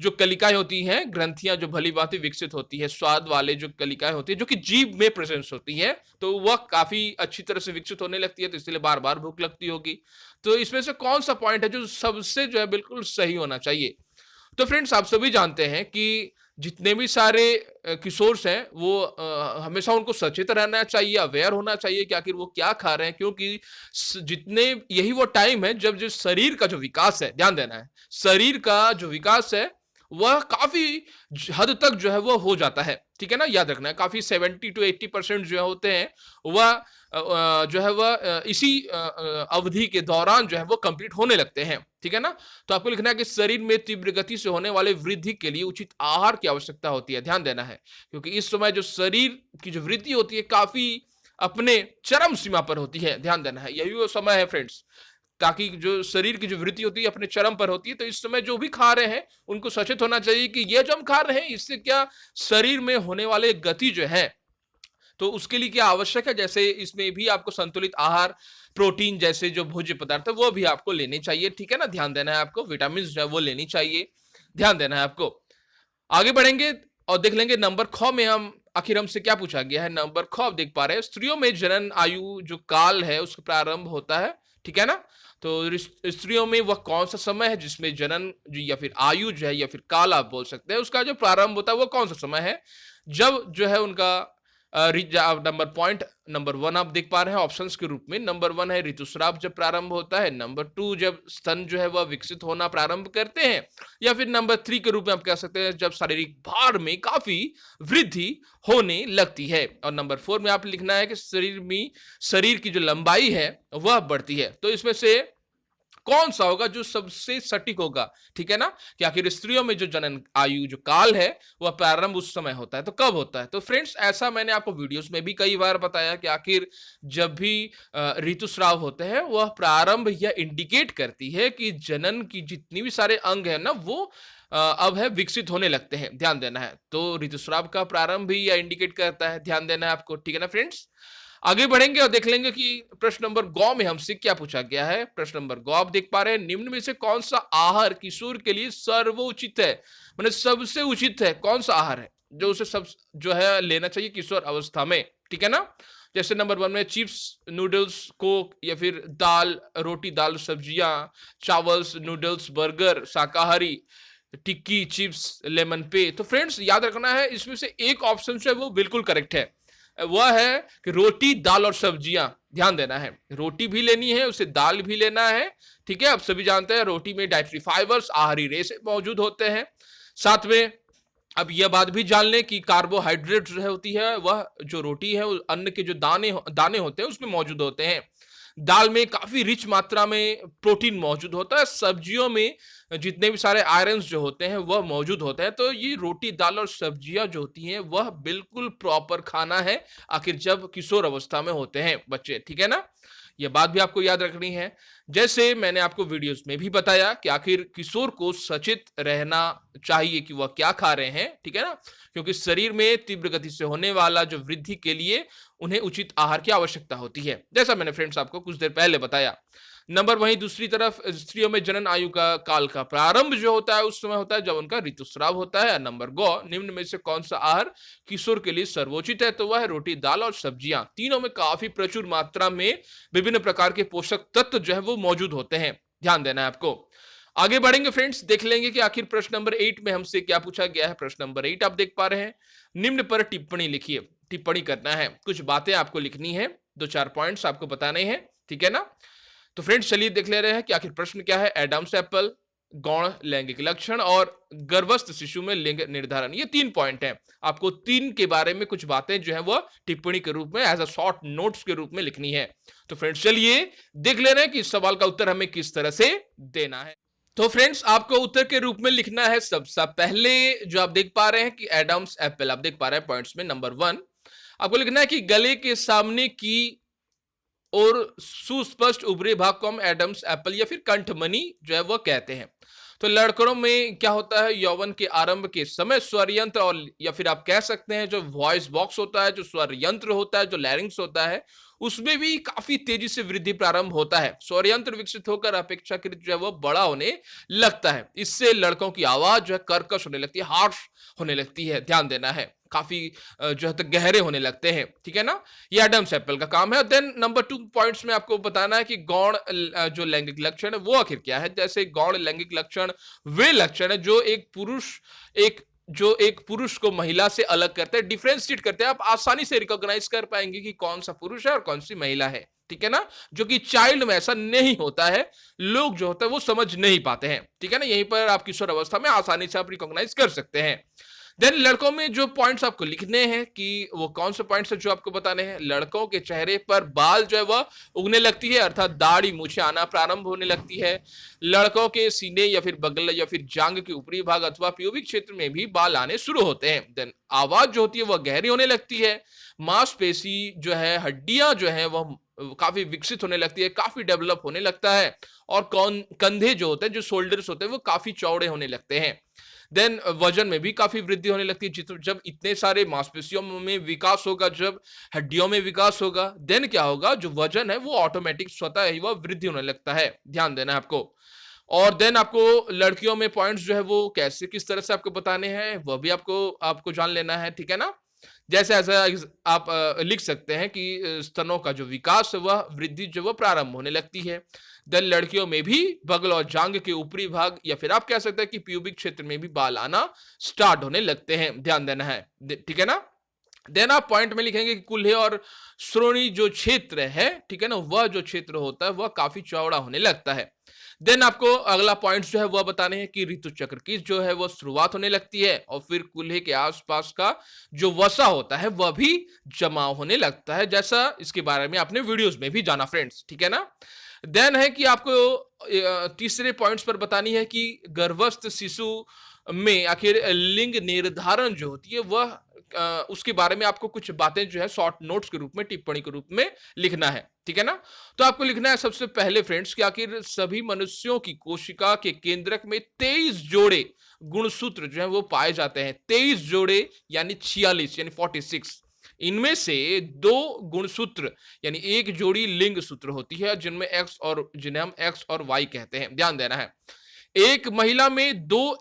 जो कलिकाएं होती हैं, ग्रंथियां जो भली भांति विकसित होती है, स्वाद वाले जो कलिकाएं होती है जो कि जीभ में प्रेजेंस होती है, तो वह काफी अच्छी तरह से विकसित होने लगती है, तो इसलिए बार बार भूख लगती होगी। तो इसमें से कौन सा पॉइंट है जो सबसे जो है बिल्कुल सही होना चाहिए? तो फ्रेंड्स, आप सभी जानते हैं कि जितने भी सारे किशोर्स हैं वो हमेशा उनको सचेत रहना चाहिए, अवेयर होना चाहिए कि आखिर वो क्या खा रहे हैं, क्योंकि जितने यही वो टाइम है जब जो शरीर का जो विकास है, ध्यान देना है, शरीर का जो विकास है वह काफी हद तक जो है वो हो जाता है, ठीक है ना, याद रखना है। काफी 70 to 80% जो है होते हैं वह जो है वह इसी अवधि के दौरान जो है वो कंप्लीट होने लगते हैं, ठीक है ना। तो आपको लिखना है कि शरीर में तीव्र गति से होने वाले वृद्धि के लिए उचित आहार की आवश्यकता होती है, ध्यान देना है, क्योंकि इस समय जो शरीर की जो वृद्धि होती है काफी अपने चरम सीमा पर होती है, ध्यान देना है, यही वो समय है फ्रेंड्स, ताकि जो शरीर की जो वृद्धि होती है अपने चरम पर होती है। तो इस समय जो भी खा रहे हैं उनको सचेत होना चाहिए कि ये जो हम खा रहे हैं इससे क्या शरीर में होने वाले गति जो है तो उसके लिए क्या आवश्यक है। जैसे इसमें भी आपको संतुलित आहार, प्रोटीन जैसे जो भोज्य पदार्थ है वो भी आपको लेने चाहिए, ठीक है ना, ध्यान देना है आपको। विटामिन जो है वो लेनी चाहिए, ध्यान देना है आपको। आगे बढ़ेंगे और देख लेंगे नंबर ख में हम आखिर हमसे क्या पूछा गया है। नंबर ख आप देख पा रहे हैं, स्त्रियों में जनन आयु जो काल है उसका प्रारंभ होता है, ठीक है ना। तो स्त्रियों में वह कौन सा समय है जिसमें जनन या फिर आयु जो है या फिर काल आप बोल सकते हैं उसका जो प्रारंभ होता है वो कौन सा समय है, जब जो है उनका नंबर पॉइंट नंबर 1 आप देख पा रहे हैं ऑप्शंस के रूप में। नंबर 1 है ऋतुस्राव जब प्रारंभ होता है, नंबर 2 जब स्तन जो है वह विकसित होना प्रारंभ करते हैं, या फिर नंबर 3 के रूप में आप कह सकते हैं जब शारीरिक भार में काफी वृद्धि होने लगती है, और नंबर 4 में आप लिखना है कि शरीर की जो लंबाई है वह बढ़ती है। तो इसमें से कौन सा होगा जो सबसे सटीक होगा, ठीक है ना, कि आखिर स्त्रियों में जो जनन आयु जो काल है वह प्रारंभ उस समय होता है, तो कब होता है। तो फ्रेंड्स, ऐसा मैंने आपको वीडियोस में भी कई बार बताया कि आखिर जब भी ऋतुस्राव होते हैं वह प्रारंभ यह इंडिकेट करती है कि जनन की जितनी भी सारे अंग है ना वो अब है विकसित होने लगते हैं, ध्यान देना है। तो ऋतुस्राव का प्रारंभ भी यह इंडिकेट करता है, ध्यान देना है आपको, ठीक है ना फ्रेंड्स। आगे बढ़ेंगे और देख लेंगे कि प्रश्न नंबर गौ में हमसे क्या पूछा गया है। प्रश्न नंबर गौ आप देख पा रहे हैं, निम्न में से कौन सा आहार किशोर के लिए सर्वोचित है, मतलब सबसे उचित है, कौन सा आहार है जो उसे सब जो है लेना चाहिए किशोर अवस्था में, ठीक है ना। जैसे नंबर 1 में चिप्स, नूडल्स, कोक, या फिर दाल रोटी, दाल सब्जियां, चावल्स, नूडल्स, बर्गर, शाकाहारी, टिक्की, चिप्स, लेमन पे। तो फ्रेंड्स याद रखना है इसमें से एक ऑप्शन जो है वो बिल्कुल करेक्ट है, वह है कि रोटी, दाल और सब्जियां, ध्यान देना है, रोटी भी लेनी है उसे, दाल भी लेना है, ठीक है। आप सभी जानते हैं रोटी में डाइटरी फाइबर्स, आहारी रेशे मौजूद होते हैं। साथ में अब यह बात भी जान लें कि कार्बोहाइड्रेट जो है होती है वह जो रोटी है अन्न के जो दाने होते हैं उसमें मौजूद होते हैं। दाल में काफी रिच मात्रा में प्रोटीन मौजूद होता है, सब्जियों में जितने भी सारे आयरन्स जो होते हैं वह मौजूद होते हैं। तो ये रोटी, दाल और सब्जियां जो होती हैं वह बिल्कुल प्रॉपर खाना है आखिर जब किशोर अवस्था में होते हैं बच्चे, ठीक है ना। यह बात भी आपको याद रखनी है। जैसे मैंने आपको वीडियोस में भी बताया कि आखिर किशोर को सचेत रहना चाहिए कि वह क्या खा रहे हैं, ठीक है ना, क्योंकि शरीर में तीव्र गति से होने वाला जो वृद्धि के लिए उन्हें उचित आहार की आवश्यकता होती है, जैसा मैंने फ्रेंड्स आपको कुछ देर पहले बताया। नंबर वहीं दूसरी तरफ स्त्रियों में जनन आयु का काल का प्रारंभ जो होता है उस समय होता है जब उनका ऋतुस्राव होता है। नंबर गौ, निम्न में से कौन सा आहार किशोर के लिए सर्वोचित है, तो वह है रोटी, दाल और सब्जियां। तीनों में काफी प्रचुर मात्रा में विभिन्न प्रकार के पोषक तत्व जो है वो मौजूद होते हैं, ध्यान देना है आपको। आगे बढ़ेंगे फ्रेंड्स, देख लेंगे कि आखिर प्रश्न नंबर 8 में हमसे क्या पूछा गया है। प्रश्न नंबर 8 आप देख पा रहे हैं, निम्न पर टिप्पणी लिखिए। टिप्पणी करना है, कुछ बातें आपको लिखनी है, 2-4 पॉइंट्स आपको बताने हैं, ठीक है ना। तो फ्रेंड्स चलिए देख ले रहे हैं कि आखिर प्रश्न क्या है। एडम्स एप्पल, गौण लैंगिक लक्षण और गर्भस्थ शिशु में लिंग निर्धारण, ये 3 पॉइंट हैं। आपको 3 के बारे में कुछ बातें जो है वो टिप्पणी के रूप में एज अ शॉर्ट नोट्स के रूप में लिखनी है। तो फ्रेंड्स चलिए देख ले रहे हैं कि इस सवाल का उत्तर हमें किस तरह से देना है। तो फ्रेंड्स आपको उत्तर के रूप में लिखना है सबसे पहले जो आप देख पा रहे हैं कि एडम्स एप्पल, आप देख पा रहे हैं पॉइंट्स में नंबर 1 आपको लिखना है कि गले के सामने की और सुस्पष्ट उभरे भाग को हम एडम्स एप्पल या फिर कंठमणि जो है वो कहते हैं। तो लड़कों में क्या होता है, यौवन के आरंभ के समय स्वर यंत्र और या फिर आप कह सकते हैं जो वॉइस बॉक्स होता है, जो स्वर यंत्र होता है, जो लैरिंग्स होता है, उसमें भी काफी तेजी से वृद्धि प्रारंभ होता है। स्वर यंत्र विकसित होकर अपेक्षाकृत जो है वो बड़ा होने लगता है। इससे लड़कों की आवाज जो है कर्कश होने लगती है, हार्श होने लगती है। ध्यान देना है, काफी जो है तो गहरे होने लगते हैं। ठीक है ना, ये एडम्स एप्पल का काम है। देन नंबर 2 पॉइंट्स में आपको बताना है कि गौण जो लैंगिक लक्षण है वो आखिर क्या है। जैसे गौण लैंगिक लक्षण वे लक्षण है जो एक पुरुष को महिला से अलग करते हैं, डिफरेंशिएट करते हैं। आप आसानी से रिकॉग्नाइज कर पाएंगे कि कौन सा पुरुष है और कौन सी महिला है। ठीक है ना, जो कि चाइल्ड में ऐसा नहीं होता है, लोग जो होता है वो समझ नहीं पाते हैं। ठीक है ना, यहीं पर आप किशोर अवस्था में आसानी से आप रिकॉग्नाइज कर सकते हैं। देन लड़कों में जो पॉइंट्स आपको लिखने हैं कि वो कौन से पॉइंट्स है जो आपको बताने हैं। लड़कों के चेहरे पर बाल जो है वह उगने लगती है, अर्थात दाढ़ी मूछें आना प्रारंभ होने लगती है। लड़कों के सीने या फिर बगल या फिर जांग के ऊपरी भाग अथवा प्यूबिक क्षेत्र में भी बाल आने शुरू होते हैं। देन आवाज जो होती है वह गहरी होने लगती है। मांसपेशी जो है, हड्डियां जो है वह काफी विकसित होने लगती है, काफी डेवलप होने लगता है। और कंधे जो होते हैं, जो शोल्डर्स होते हैं, वो काफी चौड़े होने लगते हैं। देन वजन में भी काफी वृद्धि होने लगती है। जब इतने सारे मांसपेशियों में विकास होगा, जब हड्डियों में विकास होगा, देन क्या होगा, जो वजन है वो ऑटोमेटिक स्वतः ही वह वृद्धि होने लगता है। ध्यान देना है आपको। और देन आपको लड़कियों में पॉइंट्स जो है वो कैसे किस तरह से आपको बताने हैं वह भी आपको जान लेना है। ठीक है ना, जैसे ऐसा आप लिख सकते हैं कि स्तनों का जो विकास है वह वृद्धि जो वह प्रारंभ होने लगती है। देन लड़कियों में भी बगल और जांग के ऊपरी भाग या फिर आप कह सकते हैं कि प्यूबिक क्षेत्र में भी बाल आना स्टार्ट होने लगते हैं। ध्यान देना है, ठीक है ना। देन आप पॉइंट में लिखेंगे कि कुल्हे और श्रोणी जो क्षेत्र है, ठीक है ना, वह जो क्षेत्र होता है वह काफी चौड़ा होने लगता है। देन आपको अगला पॉइंट जो है वह बताने हैं कि ऋतु चक्र की जो है वह शुरुआत होने लगती है और फिर कुल्हे के आसपास का जो वसा होता है वह भी जमाव होने लगता है, जैसा इसके बारे में आपने वीडियोस में भी जाना फ्रेंड्स। ठीक है ना। देन है कि आपको तीसरे पॉइंट्स पर बतानी है कि गर्भस्थ शिशु में आखिर लिंग निर्धारण जो होती है वह उसके बारे में आपको कुछ बातें जो है शॉर्ट नोट्स के रूप में, टिप्पणी के रूप में लिखना है। ठीक है ना। तो आपको लिखना है सबसे पहले फ्रेंड्स कि आखिर सभी मनुष्यों की कोशिका के केंद्रक में 23 जोड़े गुणसूत्र जो है वो पाए जाते हैं। 23 जोड़े यानी 46 यानी 46। इनमें से 2 गुणसूत्र यानी एक जोड़ी लिंग सूत्र होती है जिन्हें हम एक्स और वाई कहते हैं। ध्यान देना है, एक महिला में 2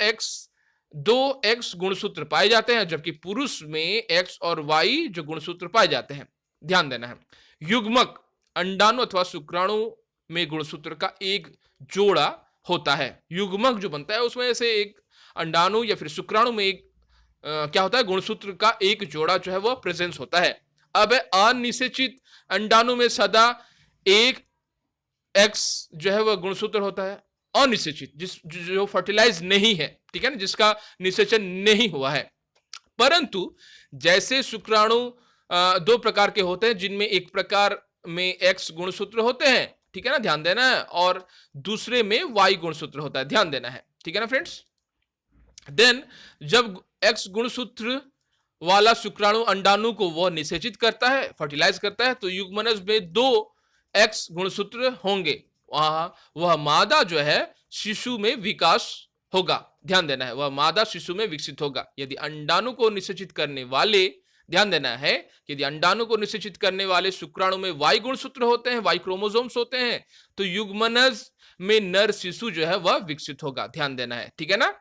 एक्स गुणसूत्र पाए जाते हैं, जबकि पुरुष में एक्स और वाई जो गुणसूत्र पाए जाते हैं। ध्यान देना है, युग्मक अंडाणु अथवा शुक्राणु में गुणसूत्र का एक जोड़ा होता है। युग्मक जो बनता है उसमें से एक अंडाणु या फिर शुक्राणु में एक क्या होता है, गुणसूत्र का एक जोड़ा जो है वह प्रेजेंस होता है। अब अनिषेचित अंडाणु में सदा एक एक्स जो है वह गुणसूत्र होता है। अनिषेचित जो फर्टिलाइज नहीं है, ठीक है ना, जिसका निषेचन नहीं हुआ है। परंतु जैसे शुक्राणु 2 प्रकार के होते हैं, जिनमें एक प्रकार में एक्स गुणसूत्र होते हैं, ठीक है ना, ध्यान देना है, और दूसरे में वाई गुणसूत्र होता है। ध्यान देना है, ठीक है ना फ्रेंड्स। देन जब एक्स गुणसूत्र वाला शुक्राणु अंडाणु को वह निषेचित करता है, फर्टिलाइज करता है, तो युग्मनज में 2 एक्स गुणसूत्र होंगे। वह मादा जो है शिशु में विकास होगा। ध्यान देना है, वह मादा शिशु में विकसित होगा। यदि अंडाणु को निषेचित करने वाले, ध्यान देना है, यदि अंडाणु को निषेचित करने वाले शुक्राणु में वाई गुणसूत्र होते हैं, वाई क्रोमोसोम्स होते हैं, तो युग्मनज में नर शिशु जो है वह विकसित होगा। ध्यान देना है, ठीक है ना।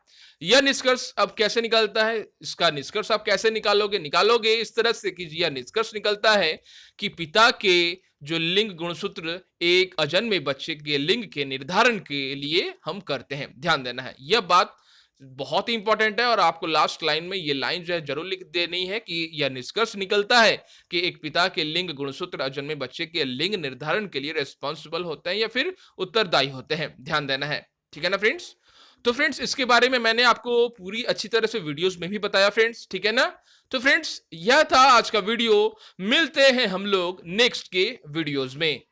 यह निष्कर्ष अब कैसे निकलता है, इसका निष्कर्ष आप कैसे निकालोगे इस तरह से कि यह निष्कर्ष निकलता है कि पिता के जो लिंग गुणसूत्र एक अजन्मे बच्चे के लिंग के निर्धारण के लिए हम करते हैं। ध्यान देना है, यह बात बहुत ही इंपॉर्टेंट है और आपको लास्ट लाइन में ये लाइन जो है जरूर लिख देनी है कि यह निष्कर्ष निकलता है कि एक पिता के लिंग गुणसूत्र अजन्मे बच्चे के लिंग निर्धारण के लिए रेस्पॉन्सिबल होते हैं या फिर उत्तरदायी होते हैं। ध्यान देना है, ठीक है ना फ्रेंड्स। तो फ्रेंड्स इसके बारे में मैंने आपको पूरी अच्छी तरह से वीडियोस में भी बताया फ्रेंड्स, ठीक है ना। तो फ्रेंड्स यह था आज का वीडियो, मिलते हैं हम लोग नेक्स्ट के वीडियोस में।